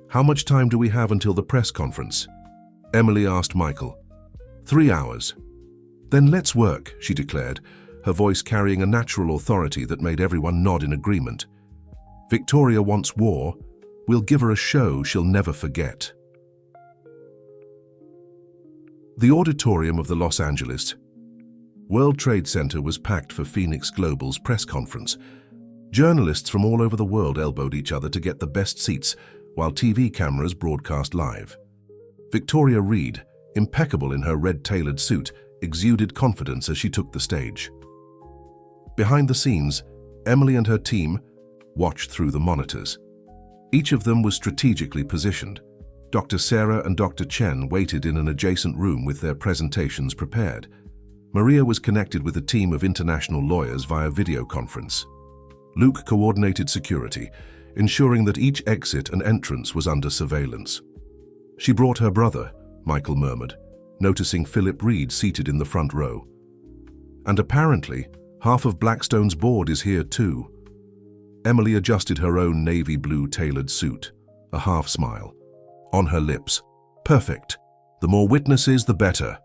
How much time do we have until the press conference? Emily asked Michael. 3 hours. Then let's work, she declared, her voice carrying a natural authority that made everyone nod in agreement. Victoria wants war. We'll give her a show she'll never forget. The auditorium of the Los Angeles World Trade Center was packed for Phoenix Global's press conference. Journalists from all over the world elbowed each other to get the best seats, while TV cameras broadcast live. Victoria Reed, impeccable in her red-tailored suit, exuded confidence as she took the stage. Behind the scenes, Emily and her team watched through the monitors. Each of them was strategically positioned. Dr. Sarah and Dr. Chen waited in an adjacent room with their presentations prepared. Maria was connected with a team of international lawyers via video conference. Luke coordinated security, ensuring that each exit and entrance was under surveillance. She brought her brother, Michael murmured, noticing Philip Reed seated in the front row. And apparently, half of Blackstone's board is here too. Emily adjusted her own navy blue tailored suit, a half smile. On her lips. Perfect. The more witnesses, the better.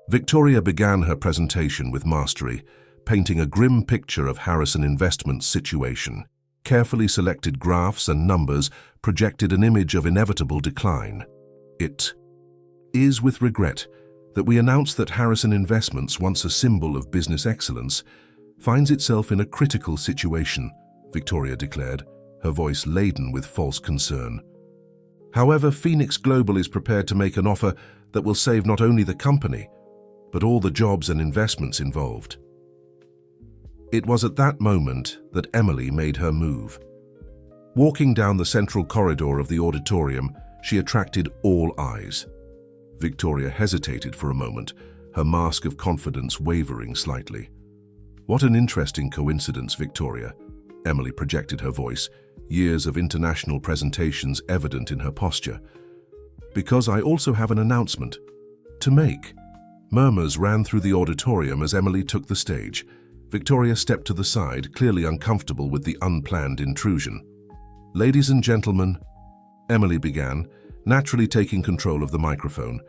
Victoria began her presentation with mastery, painting a grim picture of Harrison Investments' situation. Carefully selected graphs and numbers projected an image of inevitable decline. It is with regret that we announce that Harrison Investments, once a symbol of business excellence, finds itself in a critical situation, Victoria declared, her voice laden with false concern. However, Phoenix Global is prepared to make an offer that will save not only the company, but all the jobs and investments involved. It was at that moment that Emily made her move. Walking down the central corridor of the auditorium, she attracted all eyes. Victoria hesitated for a moment, her mask of confidence wavering slightly. What an interesting coincidence, Victoria, Emily projected her voice, years of international presentations evident in her posture. Because I also have an announcement to make. Murmurs ran through the auditorium as Emily took the stage. Victoria stepped to the side, clearly uncomfortable with the unplanned intrusion. Ladies and gentlemen, Emily began, naturally taking control of the microphone.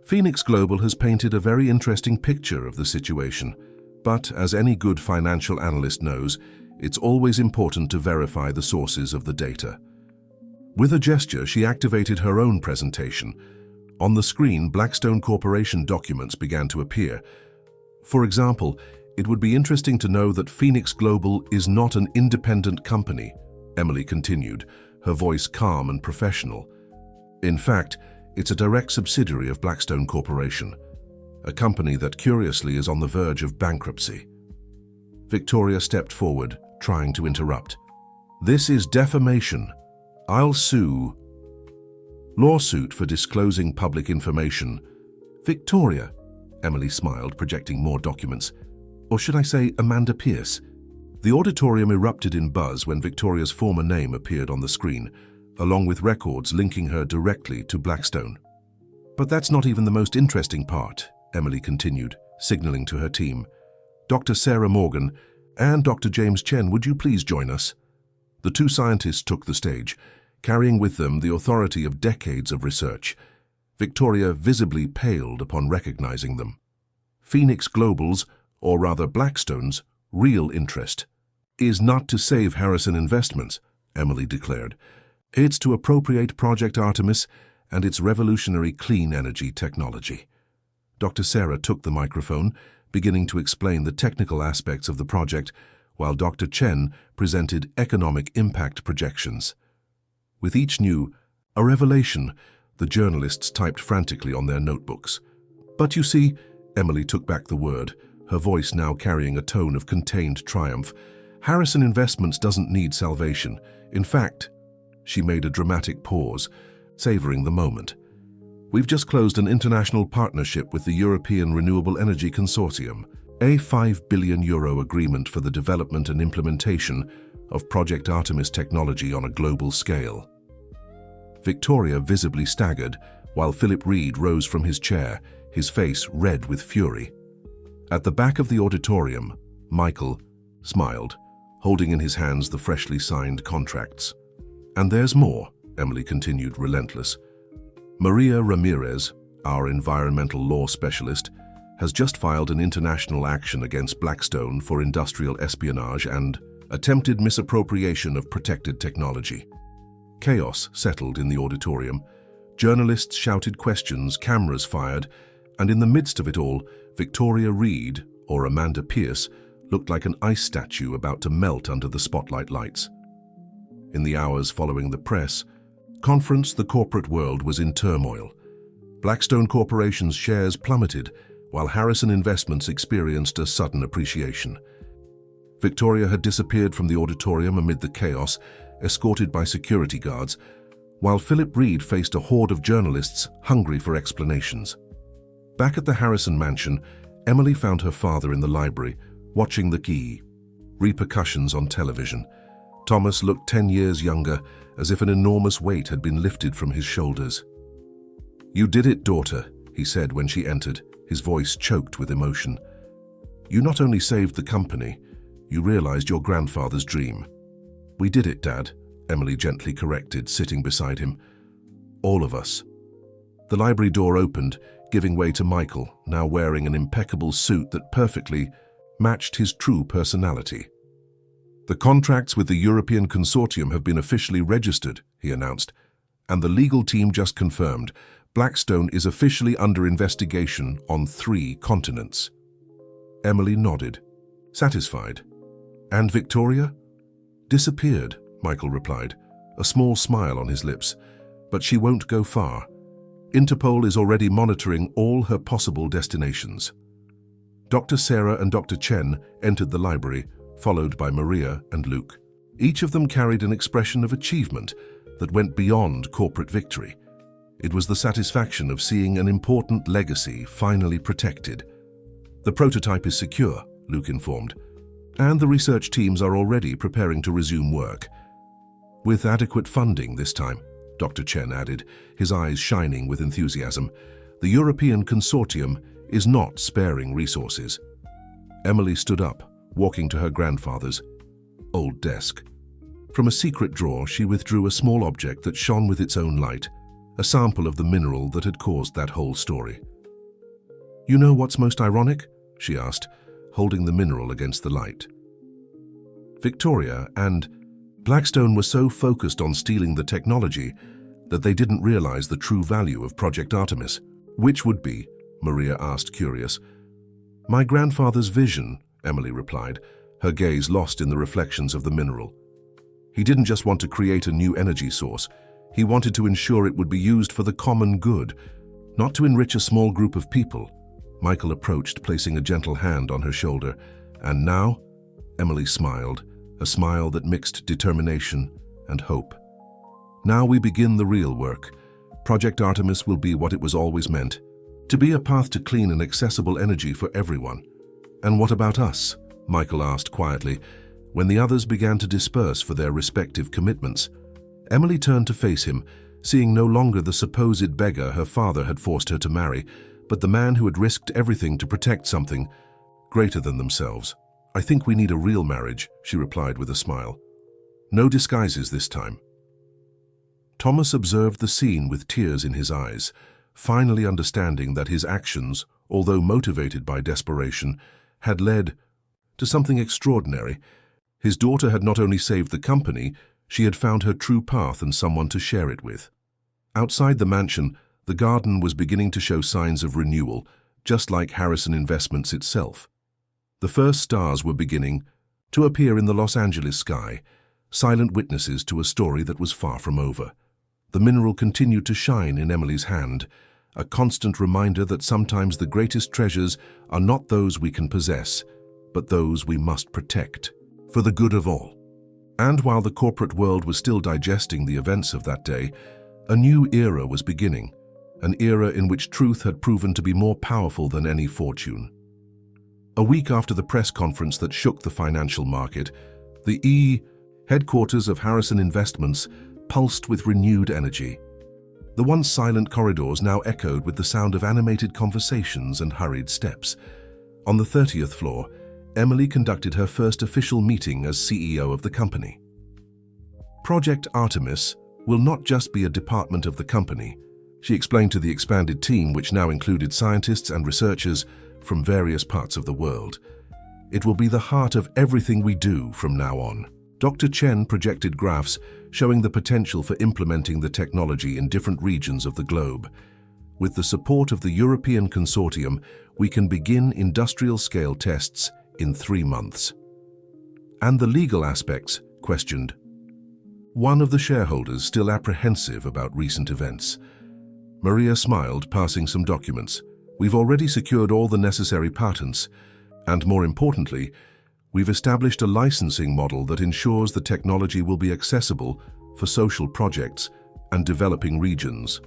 Phoenix Global has painted a very interesting picture of the situation, but as any good financial analyst knows, it's always important to verify the sources of the data. With a gesture, she activated her own presentation. On the screen, Blackstone Corporation documents began to appear. For example, it would be interesting to know that Phoenix Global is not an independent company, Emily continued, her voice calm and professional. In fact, it's a direct subsidiary of Blackstone Corporation, a company that curiously is on the verge of bankruptcy. Victoria stepped forward, trying to interrupt. This is defamation. I'll sue. Lawsuit for disclosing public information. Victoria, Emily smiled, projecting more documents. Or should I say Amanda Pierce? The auditorium erupted in buzz when Victoria's former name appeared on the screen, along with records linking her directly to Blackstone. But that's not even the most interesting part, Emily continued, signaling to her team. Dr. Sarah Morgan and Dr. James Chen, would you please join us? The two scientists took the stage, carrying with them the authority of decades of research. Victoria visibly paled upon recognizing them. Phoenix Global's, or rather Blackstone's, real interest is not to save Harrison Investments, Emily declared. It's to appropriate Project Artemis and its revolutionary clean energy technology. Dr. Sarah took the microphone, beginning to explain the technical aspects of the project, while Dr. Chen presented economic impact projections. With each new, a revelation, the journalists typed frantically on their notebooks. But you see, Emily took back the word, her voice now carrying a tone of contained triumph. Harrison Investments doesn't need salvation. In fact, she made a dramatic pause, savoring the moment. We've just closed an international partnership with the European Renewable Energy Consortium, a €5 billion agreement for the development and implementation of Project Artemis technology on a global scale. Victoria visibly staggered, while Philip Reed rose from his chair, his face red with fury. At the back of the auditorium, Michael smiled, holding in his hands the freshly signed contracts. And there's more, Emily continued, relentless. Maria Ramirez, our environmental law specialist, has just filed an international action against Blackstone for industrial espionage and attempted misappropriation of protected technology. Chaos settled in the auditorium. Journalists shouted questions, cameras fired, and in the midst of it all, Victoria Reed, or Amanda Pierce, looked like an ice statue about to melt under the spotlight lights. In the hours following the press conference, the corporate world was in turmoil. Blackstone Corporation's shares plummeted, while Harrison Investments experienced a sudden appreciation. Victoria had disappeared from the auditorium amid the chaos, escorted by security guards, while Philip Reed faced a horde of journalists hungry for explanations. Back at the Harrison mansion, Emily found her father in the library, watching the key. Repercussions on television. Thomas looked 10 years younger, as if an enormous weight had been lifted from his shoulders. "You did it, daughter," he said when she entered, his voice choked with emotion. "You not only saved the company, you realized your grandfather's dream." "We did it, Dad," Emily gently corrected, sitting beside him. "All of us." The library door opened, giving way to Michael, now wearing an impeccable suit that perfectly matched his true personality. "The contracts with the European Consortium have been officially registered," he announced, "and the legal team just confirmed Blackstone is officially under investigation on 3 continents." Emily nodded, satisfied. "And Victoria?" "Disappeared," Michael replied, a small smile on his lips. "But she won't go far. Interpol is already monitoring all her possible destinations." Dr. Sarah and Dr. Chen entered the library, followed by Maria and Luke. Each of them carried an expression of achievement that went beyond corporate victory. It was the satisfaction of seeing an important legacy finally protected. "The prototype is secure," Luke informed, "and the research teams are already preparing to resume work. With adequate funding this time," Dr. Chen added, his eyes shining with enthusiasm. "The European Consortium is not sparing resources." Emily stood up, walking to her grandfather's old desk. From a secret drawer, she withdrew a small object that shone with its own light, a sample of the mineral that had caused that whole story. "You know what's most ironic?" she asked, holding the mineral against the light. Victoria and Blackstone were so focused on stealing the technology that they didn't realize the true value of Project Artemis. "Which would be?" Maria asked, curious. "My grandfather's vision," Emily replied, her gaze lost in the reflections of the mineral. "He didn't just want to create a new energy source. He wanted to ensure it would be used for the common good, not to enrich a small group of people." Michael approached, placing a gentle hand on her shoulder. "And now?" Emily smiled, a smile that mixed determination and hope. "Now we begin the real work. Project Artemis will be what it was always meant, to be a path to clean and accessible energy for everyone." "And what about us?" Michael asked quietly, when the others began to disperse for their respective commitments. Emily turned to face him, seeing no longer the supposed beggar her father had forced her to marry, but the man who had risked everything to protect something greater than themselves. "I think we need a real marriage," she replied with a smile. "No disguises this time." Thomas observed the scene with tears in his eyes, finally understanding that his actions, although motivated by desperation, had led to something extraordinary. His daughter had not only saved the company, she had found her true path and someone to share it with. Outside the mansion, the garden was beginning to show signs of renewal, just like Harrison Investments itself. The first stars were beginning to appear in the Los Angeles sky, silent witnesses to a story that was far from over. The mineral continued to shine in Emily's hand, a constant reminder that sometimes the greatest treasures are not those we can possess, but those we must protect, for the good of all. And while the corporate world was still digesting the events of that day, a new era was beginning, an era in which truth had proven to be more powerful than any fortune. A week after the press conference that shook the financial market, the headquarters of Harrison Investments pulsed with renewed energy. The once silent corridors now echoed with the sound of animated conversations and hurried steps. On the 30th floor, Emily conducted her first official meeting as CEO of the company. Project Artemis will not just be a department of the company, she explained to the expanded team, which now included scientists and researchers from various parts of the world. It will be the heart of everything we do from now on. Dr. Chen projected graphs showing the potential for implementing the technology in different regions of the globe. With the support of the European consortium, we can begin industrial-scale tests in 3 months. And the legal aspects, questioned one of the shareholders, still apprehensive about recent events. Maria smiled, passing some documents. "We've already secured all the necessary patents, and more importantly, we've established a licensing model that ensures the technology will be accessible for social projects and developing regions."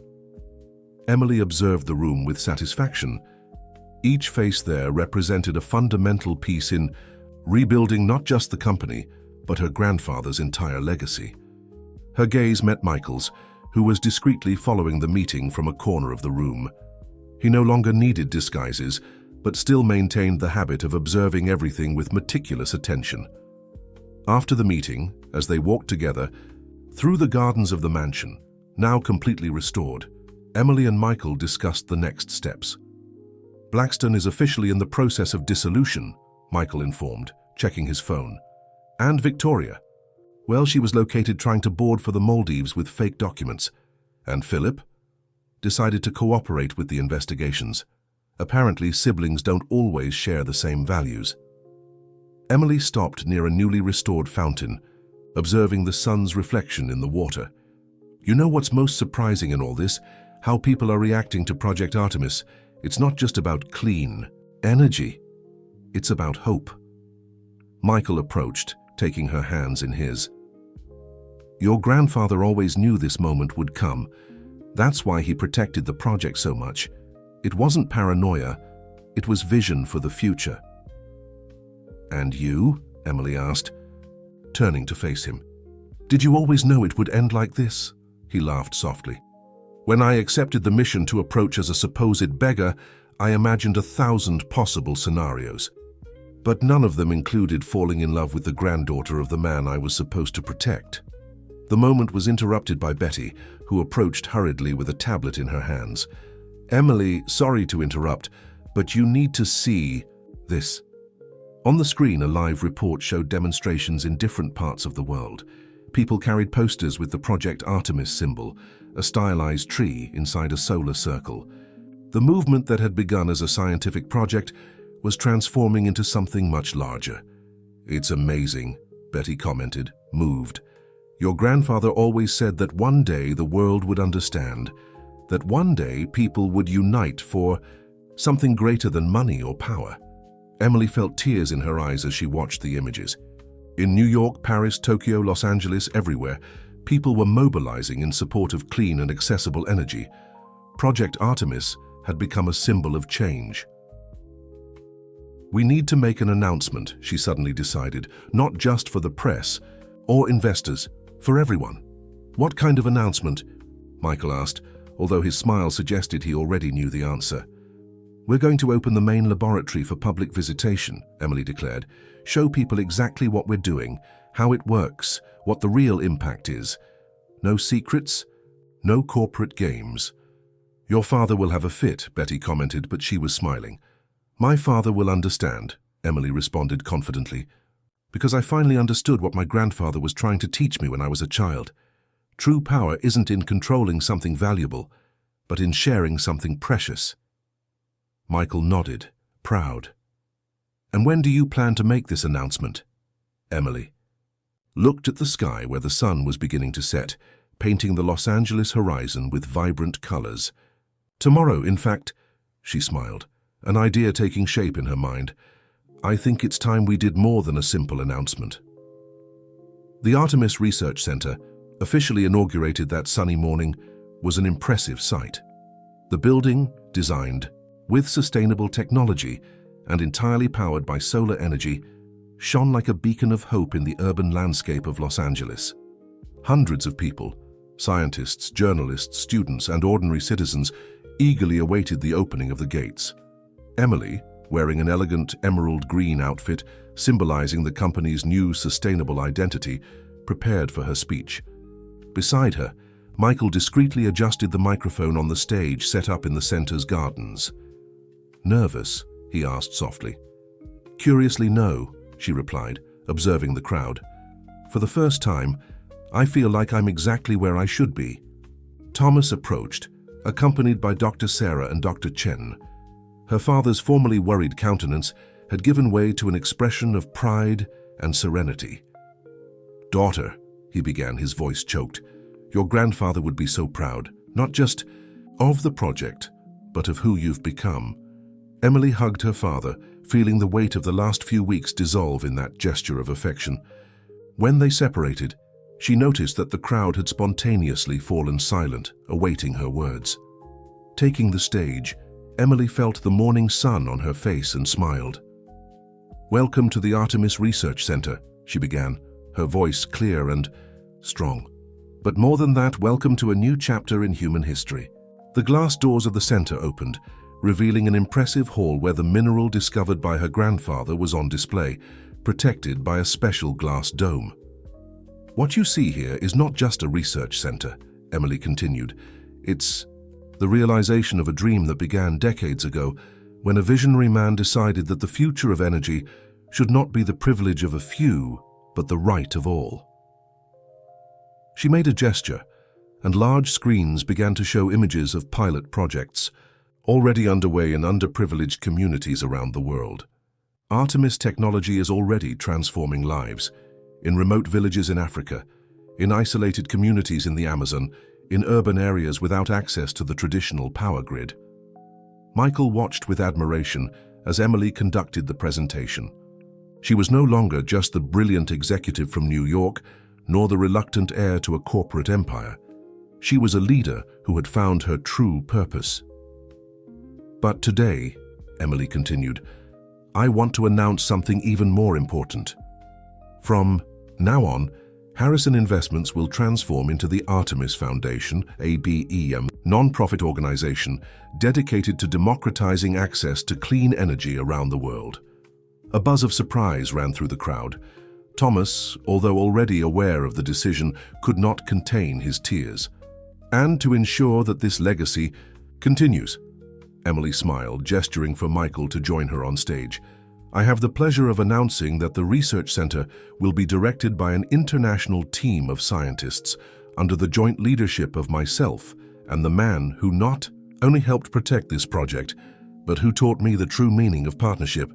Emily observed the room with satisfaction. Each face there represented a fundamental piece in rebuilding not just the company, but her grandfather's entire legacy. Her gaze met Michael's, who was discreetly following the meeting from a corner of the room. He no longer needed disguises, but still maintained the habit of observing everything with meticulous attention. After the meeting, as they walked together through the gardens of the mansion, now completely restored, Emily and Michael discussed the next steps. "Blackstone is officially in the process of dissolution," Michael informed, checking his phone. "And Victoria? Well, she was located trying to board for the Maldives with fake documents. And Philip? Decided to cooperate with the investigations. Apparently, siblings don't always share the same values." Emily stopped near a newly restored fountain, observing the sun's reflection in the water. "You know what's most surprising in all this? How people are reacting to Project Artemis. It's not just about clean energy. It's about hope." Michael approached, taking her hands in his. "Your grandfather always knew this moment would come. That's why he protected the project so much. It wasn't paranoia, it was vision for the future." "And you?" Emily asked, turning to face him. "Did you always know it would end like this?" He laughed softly. "When I accepted the mission to approach as a supposed beggar, I imagined 1,000 possible scenarios. But none of them included falling in love with the granddaughter of the man I was supposed to protect." The moment was interrupted by Betty, who approached hurriedly with a tablet in her hands. "Emily, sorry to interrupt, but you need to see this." On the screen, a live report showed demonstrations in different parts of the world. People carried posters with the Project Artemis symbol, a stylized tree inside a solar circle. The movement that had begun as a scientific project was transforming into something much larger. "It's amazing," Betty commented, moved. "Your grandfather always said that one day the world would understand, that one day people would unite for something greater than money or power." Emily felt tears in her eyes as she watched the images. In New York, Paris, Tokyo, Los Angeles, everywhere, people were mobilizing in support of clean and accessible energy. Project Artemis had become a symbol of change. "We need to make an announcement," she suddenly decided, "not just for the press or investors, for everyone." "What kind of announcement?" Michael asked, although his smile suggested he already knew the answer. "We're going to open the main laboratory for public visitation," Emily declared. "Show people exactly what we're doing, how it works, what the real impact is. No secrets, no corporate games." "Your father will have a fit," Betty commented, but she was smiling. "My father will understand," Emily responded confidently, "because I finally understood what my grandfather was trying to teach me when I was a child. True power isn't in controlling something valuable, but in sharing something precious." Michael nodded, proud. "And when do you plan to make this announcement?" Emily looked at the sky where the sun was beginning to set, painting the Los Angeles horizon with vibrant colors. "Tomorrow, in fact," she smiled, an idea taking shape in her mind. "I think it's time we did more than a simple announcement." The Artemis Research Center, officially inaugurated that sunny morning, was an impressive sight. The building, designed with sustainable technology and entirely powered by solar energy, shone like a beacon of hope in the urban landscape of Los Angeles. Hundreds of people, scientists, journalists, students, and ordinary citizens, eagerly awaited the opening of the gates. Emily, wearing an elegant emerald green outfit symbolizing the company's new sustainable identity, prepared for her speech. Beside her, Michael discreetly adjusted the microphone on the stage set up in the center's gardens. "Nervous?" he asked softly. "Curiously, no," she replied, observing the crowd. "For the first time, I feel like I'm exactly where I should be." Thomas approached, accompanied by Dr. Sarah and Dr. Chen. Her father's formerly worried countenance had given way to an expression of pride and serenity. "Daughter," he began, his voice choked, "your grandfather would be so proud, not just of the project, but of who you've become." Emily hugged her father, feeling the weight of the last few weeks dissolve in that gesture of affection. When they separated, she noticed that the crowd had spontaneously fallen silent, awaiting her words. Taking the stage, Emily felt the morning sun on her face and smiled. "Welcome to the Artemis Research Center," she began, her voice clear and strong. "But more than that, welcome to a new chapter in human history." The glass doors of the center opened, revealing an impressive hall where the mineral discovered by her grandfather was on display, protected by a special glass dome. "What you see here is not just a research center," Emily continued. "It's the realization of a dream that began decades ago, when a visionary man decided that the future of energy should not be the privilege of a few, but the right of all." She made a gesture, and large screens began to show images of pilot projects, already underway in underprivileged communities around the world. Artemis technology is already transforming lives, in remote villages in Africa, in isolated communities in the Amazon, in urban areas without access to the traditional power grid. Michael watched with admiration as Emily conducted the presentation. She was no longer just the brilliant executive from New York, nor the reluctant heir to a corporate empire. She was a leader who had found her true purpose. "But today," Emily continued, "I want to announce something even more important. From now on, Harrison Investments will transform into the Artemis Foundation, ABEM, non-profit organization dedicated to democratizing access to clean energy around the world." A buzz of surprise ran through the crowd. Thomas, although already aware of the decision, could not contain his tears. "And to ensure that this legacy continues," Emily smiled, gesturing for Michael to join her on stage, "I have the pleasure of announcing that the research center will be directed by an international team of scientists under the joint leadership of myself and the man who not only helped protect this project, but who taught me the true meaning of partnership."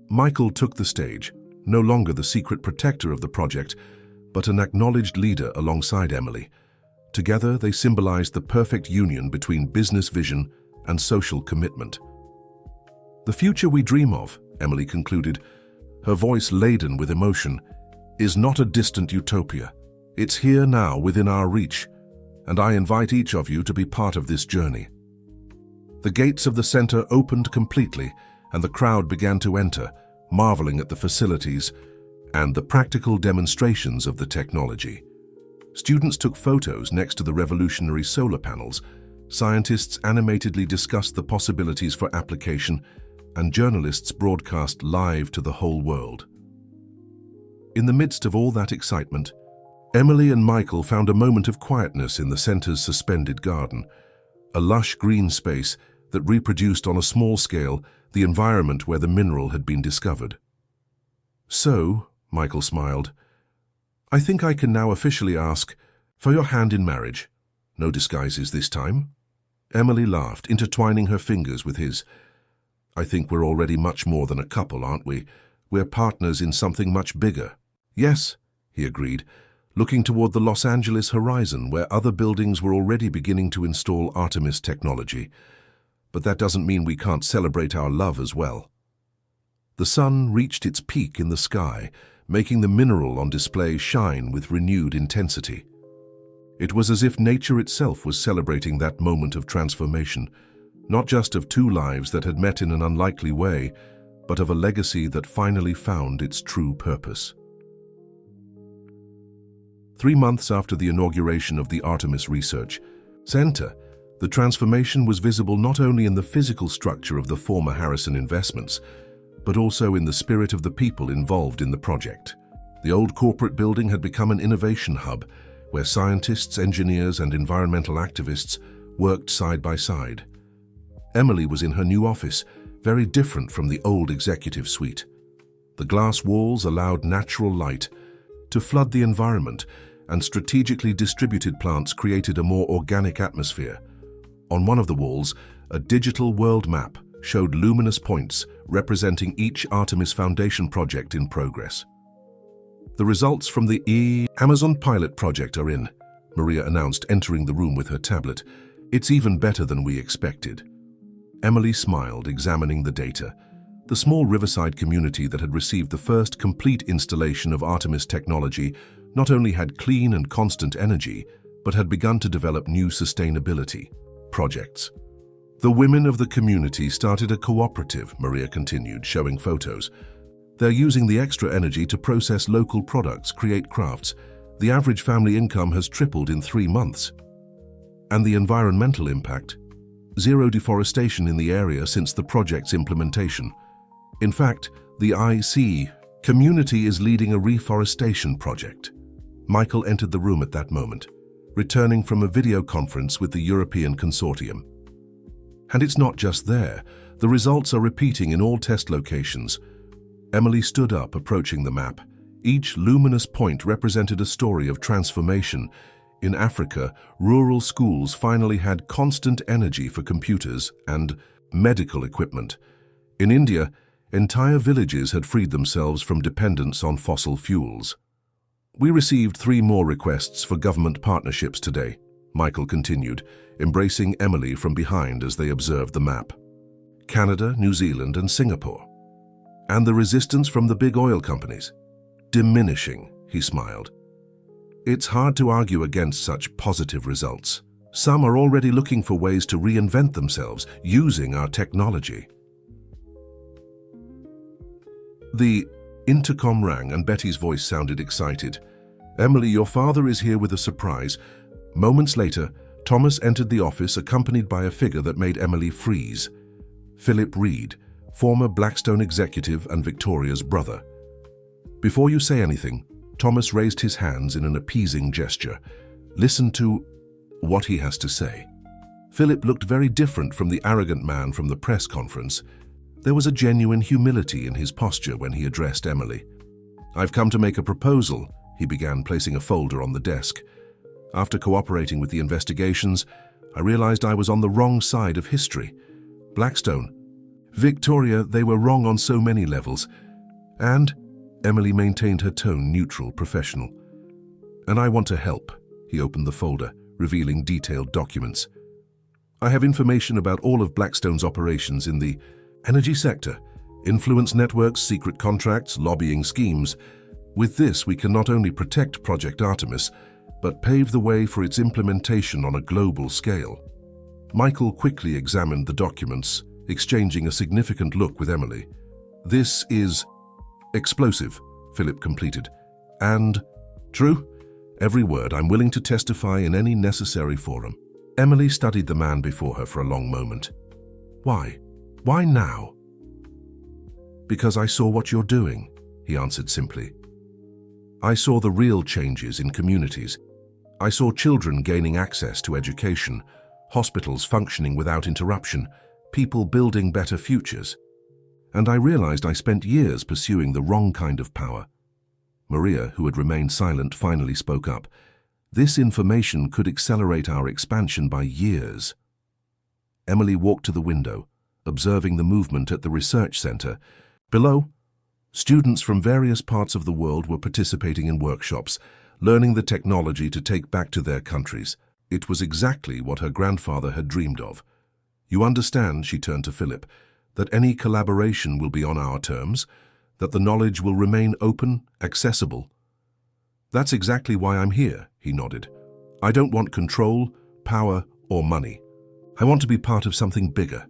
Michael took the stage, no longer the secret protector of the project, but an acknowledged leader alongside Emily. Together, they symbolized the perfect union between business vision and social commitment. "The future we dream of," Emily concluded, her voice laden with emotion, "is not a distant utopia. It's here now within our reach, and I invite each of you to be part of this journey." The gates of the center opened completely, and the crowd began to enter, marveling at the facilities and the practical demonstrations of the technology. Students took photos next to the revolutionary solar panels, scientists animatedly discussed the possibilities for application, and journalists broadcast live to the whole world. In the midst of all that excitement, Emily and Michael found a moment of quietness in the center's suspended garden, a lush green space that reproduced on a small scale the environment where the mineral had been discovered. "So," Michael smiled, "I think I can now officially ask for your hand in marriage. No disguises this time." Emily laughed, intertwining her fingers with his. "I think we're already much more than a couple, aren't we? We're partners in something much bigger." "Yes," he agreed, looking toward the Los Angeles horizon where other buildings were already beginning to install Artemis technology. "But that doesn't mean we can't celebrate our love as well." The sun reached its peak in the sky, making the mineral on display shine with renewed intensity. It was as if nature itself was celebrating that moment of transformation, not just of two lives that had met in an unlikely way, but of a legacy that finally found its true purpose. 3 months after the inauguration of the Artemis Research Center, the transformation was visible not only in the physical structure of the former Harrison investments, but also in the spirit of the people involved in the project. The old corporate building had become an innovation hub, where scientists, engineers, and environmental activists worked side by side. Emily was in her new office, very different from the old executive suite. The glass walls allowed natural light to flood the environment, and strategically distributed plants created a more organic atmosphere. On one of the walls, a digital world map showed luminous points representing each Artemis Foundation project in progress. "The results from the Amazon pilot project are in," Maria announced, entering the room with her tablet. "It's even better than we expected." Emily smiled, examining the data. The small riverside community that had received the first complete installation of Artemis technology not only had clean and constant energy, but had begun to develop new sustainability projects. "The women of the community started a cooperative," Maria continued, showing photos. "They're using the extra energy to process local products, create crafts. The average family income has tripled in 3 months. And the environmental impact? Zero deforestation in the area since the project's implementation. In fact, the IC community is leading a reforestation project." Michael entered the room at that moment, returning from a video conference with the European Consortium. "And it's not just there. The results are repeating in all test locations." Emily stood up, approaching the map. Each luminous point represented a story of transformation. In Africa, rural schools finally had constant energy for computers and medical equipment. In India, entire villages had freed themselves from dependence on fossil fuels. "We received 3 more requests for government partnerships today," Michael continued, embracing Emily from behind as they observed the map. "Canada, New Zealand, and Singapore. And the resistance from the big oil companies? Diminishing," he smiled. "It's hard to argue against such positive results. Some are already looking for ways to reinvent themselves using our technology." The intercom rang and Betty's voice sounded excited. "Emily, your father is here with a surprise." Moments later, Thomas entered the office accompanied by a figure that made Emily freeze. Philip Reed, former Blackstone executive and Victoria's brother. "Before you say anything," Thomas raised his hands in an appeasing gesture. "Listen to what he has to say." Philip looked very different from the arrogant man from the press conference. There was a genuine humility in his posture when he addressed Emily. "I've come to make a proposal," he began, placing a folder on the desk. "After cooperating with the investigations, I realized I was on the wrong side of history. Blackstone, Victoria, they were wrong on so many levels. And," Emily maintained her tone neutral, professional. "And I want to help." He opened the folder, revealing detailed documents. "I have information about all of Blackstone's operations in the energy sector, influence networks, secret contracts, lobbying schemes. With this, we can not only protect Project Artemis, but pave the way for its implementation on a global scale." Michael quickly examined the documents, exchanging a significant look with Emily. "This is explosive," Philip completed. "And true?" Every word I'm willing to testify in any necessary forum. Emily studied the man before her for a long moment. Why? Why now? Because I saw what you're doing, he answered simply. I saw the real changes in communities. I saw children gaining access to education, hospitals functioning without interruption, people building better futures. And I realized I spent years pursuing the wrong kind of power. Maria, who had remained silent, finally spoke up. This information could accelerate our expansion by years. Emily walked to the window, observing the movement at the research center. Below, students from various parts of the world were participating in workshops, learning the technology to take back to their countries. It was exactly what her grandfather had dreamed of. You understand, she turned to Philip, that any collaboration will be on our terms, that the knowledge will remain open, accessible. That's exactly why I'm here, he nodded. I don't want control, power, or money. I want to be part of something bigger,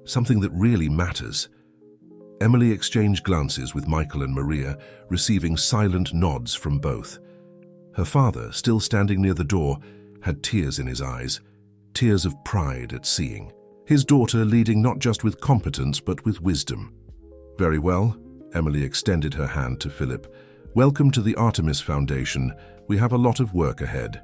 something that really matters. Emily exchanged glances with Michael and Maria, receiving silent nods from both. Her father, still standing near the door, had tears in his eyes, tears of pride at seeing his daughter leading not just with competence but with wisdom. Very well, Emily extended her hand to Philip. Welcome to the Artemis Foundation. We have a lot of work ahead.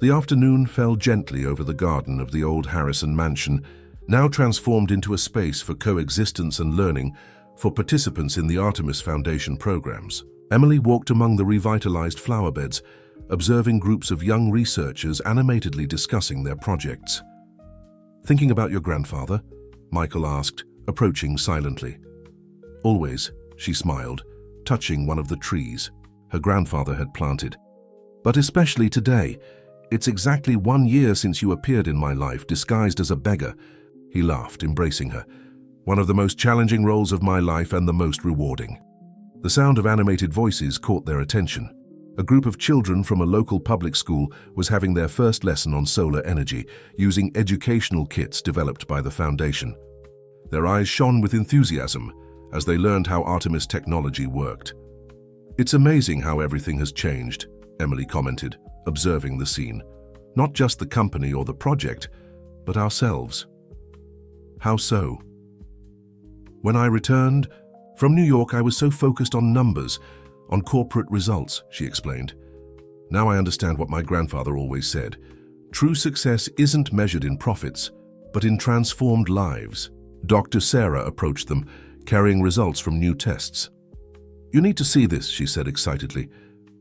The afternoon fell gently over the garden of the old Harrison mansion, now transformed into a space for coexistence and learning for participants in the Artemis Foundation programs. Emily walked among the revitalized flower beds, observing groups of young researchers animatedly discussing their projects. Thinking about your grandfather? Michael asked, approaching silently. Always, she smiled, touching one of the trees her grandfather had planted. But especially today, it's exactly 1 year since you appeared in my life disguised as a beggar. He laughed, embracing her. One of the most challenging roles of my life and the most rewarding. The sound of animated voices caught their attention. A group of children from a local public school was having their first lesson on solar energy, using educational kits developed by the foundation. Their eyes shone with enthusiasm as they learned how Artemis technology worked. It's amazing how everything has changed, Emily commented, observing the scene. Not just the company or the project, but ourselves. How so? When I returned from New York, I was so focused on numbers, on corporate results, she explained. Now I understand what my grandfather always said. True success isn't measured in profits, but in transformed lives. Dr. Sarah approached them, carrying results from new tests. You need to see this, she said excitedly.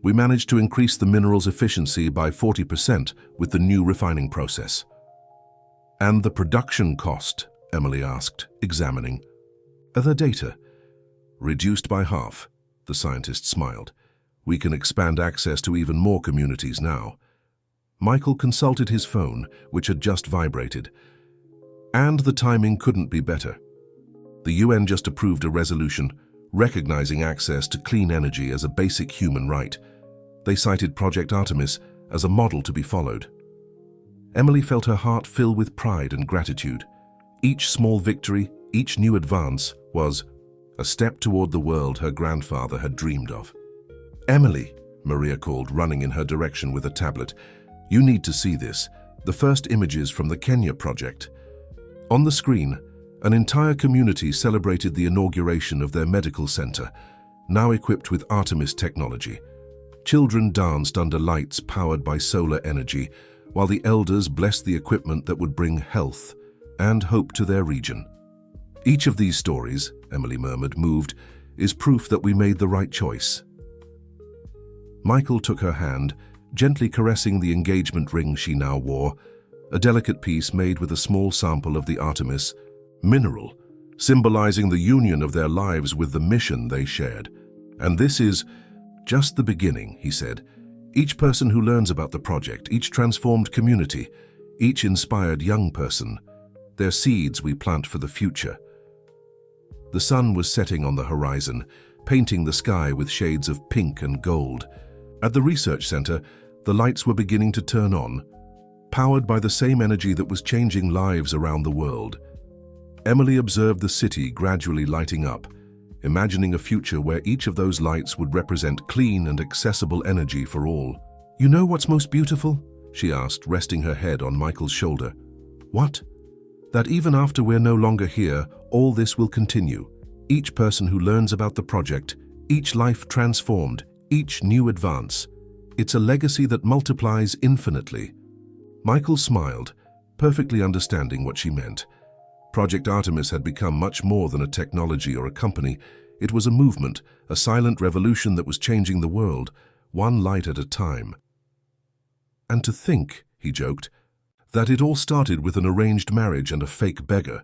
We managed to increase the mineral's efficiency by 40% with the new refining process. And the production cost? Emily asked, examining. The data. Reduced by half, the scientist smiled. We can expand access to even more communities now. Michael consulted his phone, which had just vibrated. And the timing couldn't be better. The UN just approved a resolution recognizing access to clean energy as a basic human right. They cited Project Artemis as a model to be followed. Emily felt her heart fill with pride and gratitude. Each small victory, each new advance was a step toward the world her grandfather had dreamed of. Emily, Maria called, running in her direction with a tablet. You need to see this. The first images from the Kenya project. On the screen, an entire community celebrated the inauguration of their medical center, now equipped with Artemis technology. Children danced under lights powered by solar energy, while the elders blessed the equipment that would bring health and hope to their region. Each of these stories, Emily murmured, moved, is proof that we made the right choice. Michael took her hand, gently caressing the engagement ring she now wore, a delicate piece made with a small sample of the Artemis mineral, symbolizing the union of their lives with the mission they shared. And this is just the beginning, he said. Each person who learns about the project, each transformed community, each inspired young person, they're seeds we plant for the future. The sun was setting on the horizon, painting the sky with shades of pink and gold. At the research center, the lights were beginning to turn on, powered by the same energy that was changing lives around the world. Emily observed the city gradually lighting up, imagining a future where each of those lights would represent clean and accessible energy for all. "You know what's most beautiful?" she asked, resting her head on Michael's shoulder. "What?" "That even after we're no longer here, all this will continue. Each person who learns about the project, each life transformed, each new advance. It's a legacy that multiplies infinitely." Michael smiled, perfectly understanding what she meant. Project Artemis had become much more than a technology or a company. It was a movement, a silent revolution that was changing the world, one light at a time. "And to think," he joked, "that it all started with an arranged marriage and a fake beggar."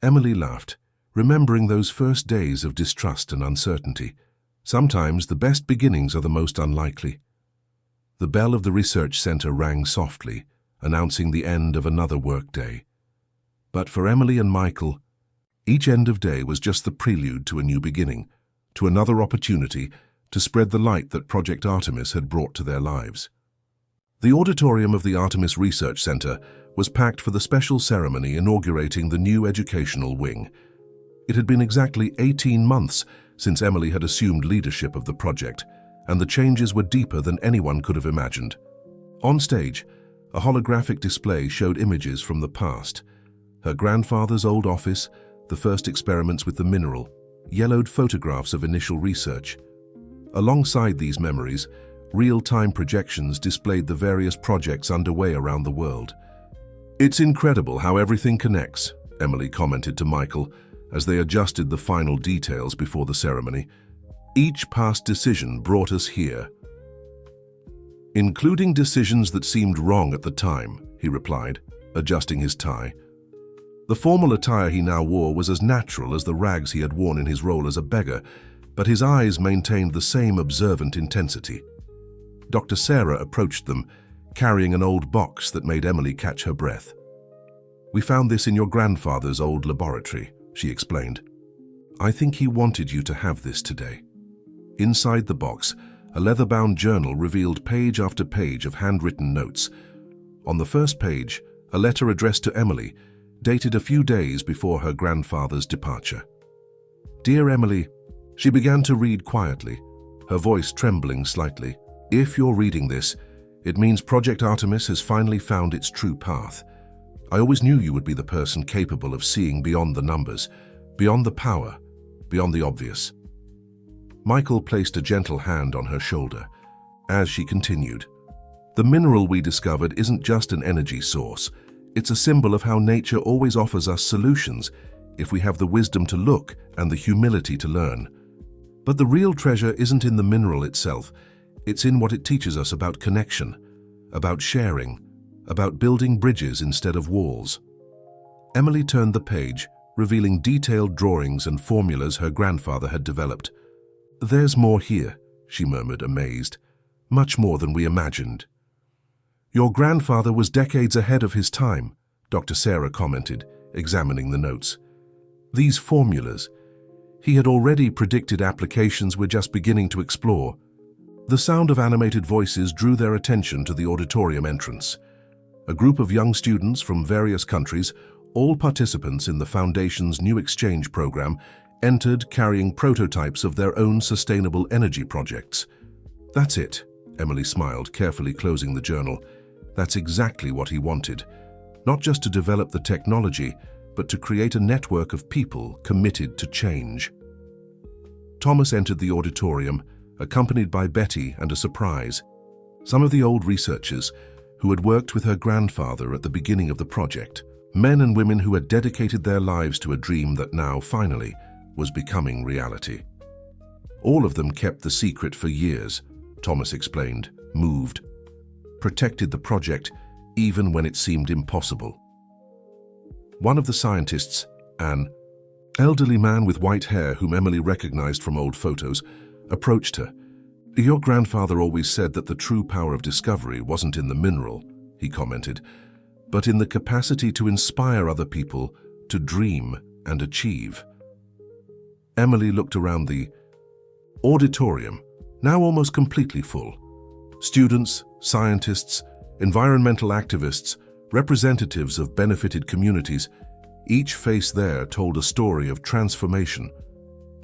Emily laughed, remembering those first days of distrust and uncertainty. Sometimes the best beginnings are the most unlikely. The bell of the research center rang softly, announcing the end of another workday. But for Emily and Michael, each end of day was just the prelude to a new beginning, to another opportunity to spread the light that Project Artemis had brought to their lives. The auditorium of the Artemis Research Center was packed for the special ceremony inaugurating the new educational wing. It had been exactly 18 months since Emily had assumed leadership of the project, and the changes were deeper than anyone could have imagined. On stage, a holographic display showed images from the past. Her grandfather's old office, the first experiments with the mineral, yellowed photographs of initial research. Alongside these memories, real-time projections displayed the various projects underway around the world. "It's incredible how everything connects," Emily commented to Michael as they adjusted the final details before the ceremony. "Each past decision brought us here." "Including decisions that seemed wrong at the time," he replied, adjusting his tie. The formal attire he now wore was as natural as the rags he had worn in his role as a beggar, but his eyes maintained the same observant intensity. Dr. Sarah approached them, carrying an old box that made Emily catch her breath. "We found this in your grandfather's old laboratory," she explained. "I think he wanted you to have this today." Inside the box, a leather-bound journal revealed page after page of handwritten notes. On the first page, a letter addressed to Emily, dated a few days before her grandfather's departure. "Dear Emily," she began to read quietly, her voice trembling slightly. "If you're reading this, it means Project Artemis has finally found its true path. I always knew you would be the person capable of seeing beyond the numbers, beyond the power, beyond the obvious." Michael placed a gentle hand on her shoulder. As she continued, "The mineral we discovered isn't just an energy source. It's a symbol of how nature always offers us solutions if we have the wisdom to look and the humility to learn. But the real treasure isn't in the mineral itself. It's in what it teaches us about connection, about sharing, about building bridges instead of walls." Emily turned the page, revealing detailed drawings and formulas her grandfather had developed. "There's more here," she murmured, amazed. "Much more than we imagined." "Your grandfather was decades ahead of his time," Dr. Sarah commented, examining the notes. "These formulas, he had already predicted applications we're just beginning to explore." The sound of animated voices drew their attention to the auditorium entrance. A group of young students from various countries, all participants in the Foundation's new exchange program, entered carrying prototypes of their own sustainable energy projects. "That's it," Emily smiled, carefully closing the journal. "That's exactly what he wanted. Not just to develop the technology, but to create a network of people committed to change." Thomas entered the auditorium, accompanied by Betty and a surprise. Some of the old researchers who had worked with her grandfather at the beginning of the project, men and women who had dedicated their lives to a dream that now, finally, was becoming reality. All of them kept the secret for years, Thomas explained, moved. Protected the project even when it seemed impossible. One of the scientists, an elderly man with white hair whom Emily recognized from old photos, approached her. "Your grandfather always said that the true power of discovery wasn't in the mineral," he commented, "but in the capacity to inspire other people to dream and achieve." Emily looked around the auditorium, now almost completely full. Students, scientists, environmental activists, representatives of benefited communities, each face there told a story of transformation.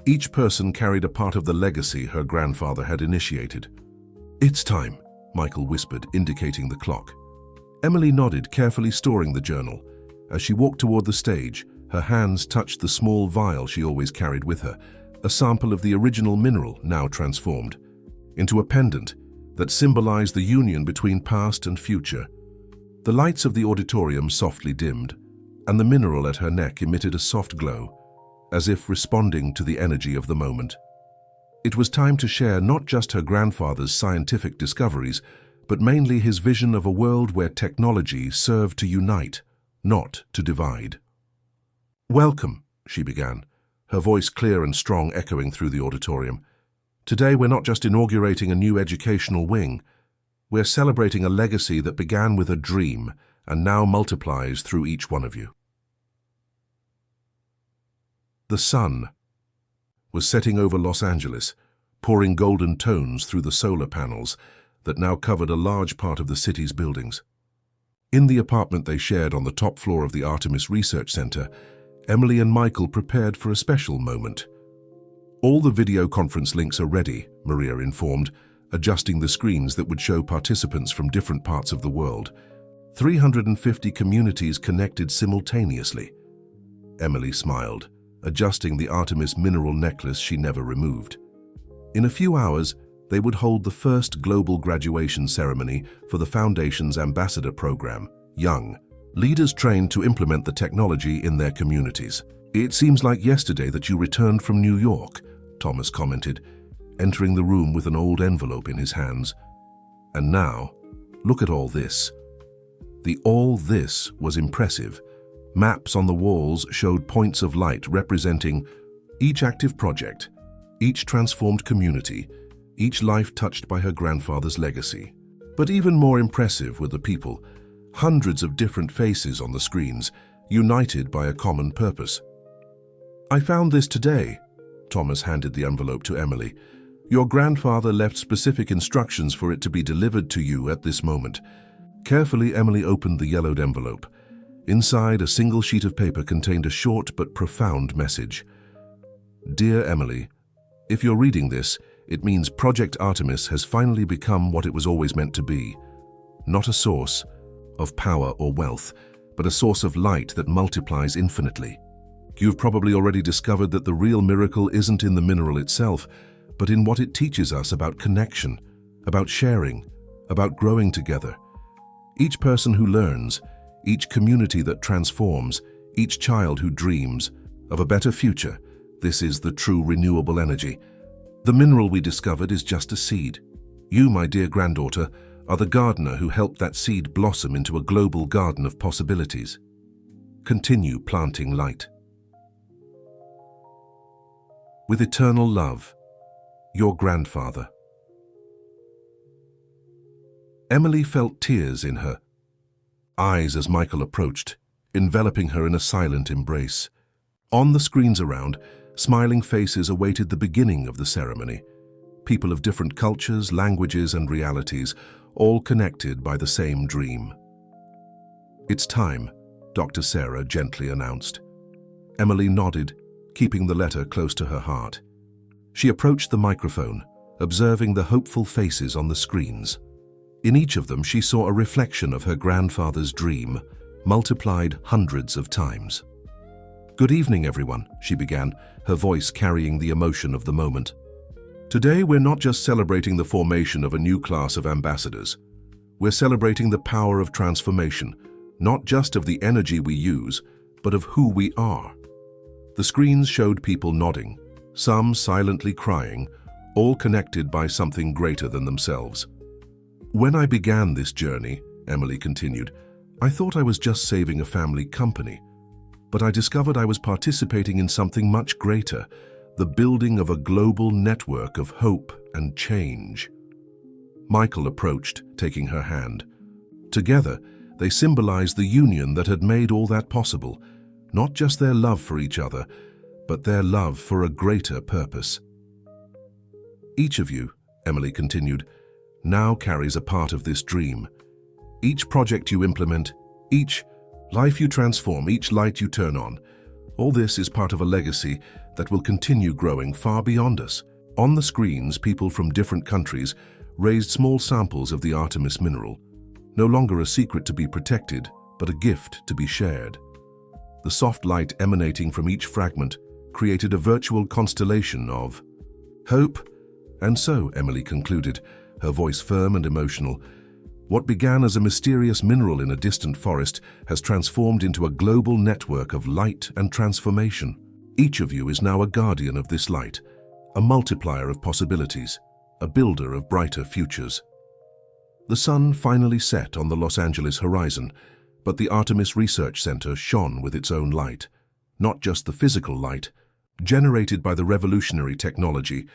Each person carried a part of the legacy her grandfather had initiated. "It's time," Michael whispered, indicating the clock. Emily nodded, carefully storing the journal. As she walked toward the stage, her hands touched the small vial she always carried with her, a sample of the original mineral now transformed into a pendant that symbolized the union between past and future. The lights of the auditorium softly dimmed, and the mineral at her neck emitted a soft glow, as if responding to the energy of the moment. It was time to share not just her grandfather's scientific discoveries, but mainly his vision of a world where technology served to unite, not to divide. "Welcome," she began, her voice clear and strong, echoing through the auditorium. "Today we're not just inaugurating a new educational wing. We're celebrating a legacy that began with a dream and now multiplies through each one of you." The sun was setting over Los Angeles, pouring golden tones through the solar panels that now covered a large part of the city's buildings. In the apartment they shared on the top floor of the Artemis Research Center, Emily and Michael prepared for a special moment. "All the video conference links are ready," Maria informed, adjusting the screens that would show participants from different parts of the world. 350 communities connected simultaneously. Emily smiled, adjusting the Artemis mineral necklace she never removed. In a few hours, they would hold the first global graduation ceremony for the Foundation's ambassador program, Young, leaders trained to implement the technology in their communities. "It seems like yesterday that you returned from New York," Thomas commented, entering the room with an old envelope in his hands. "And now, look at all this." The all this was impressive. Maps on the walls showed points of light representing each active project, each transformed community, each life touched by her grandfather's legacy. But even more impressive were the people, hundreds of different faces on the screens, united by a common purpose. "I found this today," Thomas handed the envelope to Emily. "Your grandfather left specific instructions for it to be delivered to you at this moment." Carefully, Emily opened the yellowed envelope. Inside, a single sheet of paper contained a short but profound message. "Dear Emily, if you're reading this, it means Project Artemis has finally become what it was always meant to be. Not a source of power or wealth, but a source of light that multiplies infinitely. You've probably already discovered that the real miracle isn't in the mineral itself, but in what it teaches us about connection, about sharing, about growing together. Each person who learns, each community that transforms, each child who dreams of a better future, this is the true renewable energy. The mineral we discovered is just a seed. You, my dear granddaughter, are the gardener who helped that seed blossom into a global garden of possibilities. Continue planting light. With eternal love, your grandfather." Emily felt tears in her eyes as Michael approached, enveloping her in a silent embrace. On the screens around, smiling faces awaited the beginning of the ceremony. People of different cultures, languages, and realities, all connected by the same dream. "It's time," Dr. Sarah gently announced. Emily nodded, keeping the letter close to her heart. She approached the microphone, observing the hopeful faces on the screens. In each of them, she saw a reflection of her grandfather's dream, multiplied hundreds of times. "Good evening, everyone," she began, her voice carrying the emotion of the moment. "Today, we're not just celebrating the formation of a new class of ambassadors. We're celebrating the power of transformation, not just of the energy we use, but of who we are." The screens showed people nodding, some silently crying, all connected by something greater than themselves. "When I began this journey," Emily continued, "I thought I was just saving a family company. But I discovered I was participating in something much greater, the building of a global network of hope and change." Michael approached, taking her hand. Together, they symbolized the union that had made all that possible, not just their love for each other, but their love for a greater purpose. "Each of you," Emily continued, "now carries a part of this dream. Each project you implement, each life you transform, each light you turn on, All this is part of a legacy that will continue growing far beyond us. On the screens, people from different countries raised small samples of the Artemis mineral, no longer a secret to be protected, but a gift to be shared. The soft light emanating from each fragment created a virtual constellation of hope. And so, Emily concluded, her voice firm and emotional, what began as a mysterious mineral in a distant forest has transformed into a global network of light and transformation. Each of you is now a guardian of this light, a multiplier of possibilities, a builder of brighter futures. The sun finally set on the Los Angeles horizon, but the Artemis Research Center shone with its own light. Not just the physical light, generated by the revolutionary technology,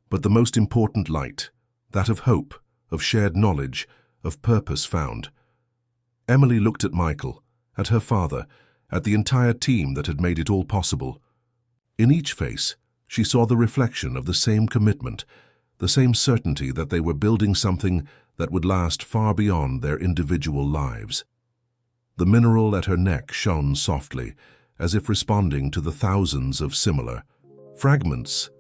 but the most important light, that of hope, of shared knowledge, of purpose found. Emily looked at Michael, at her father, at the entire team that had made it all possible. In each face, she saw the reflection of the same commitment, the same certainty that they were building something that would last far beyond their individual lives. The mineral at her neck shone softly, as if responding to the thousands of similar fragments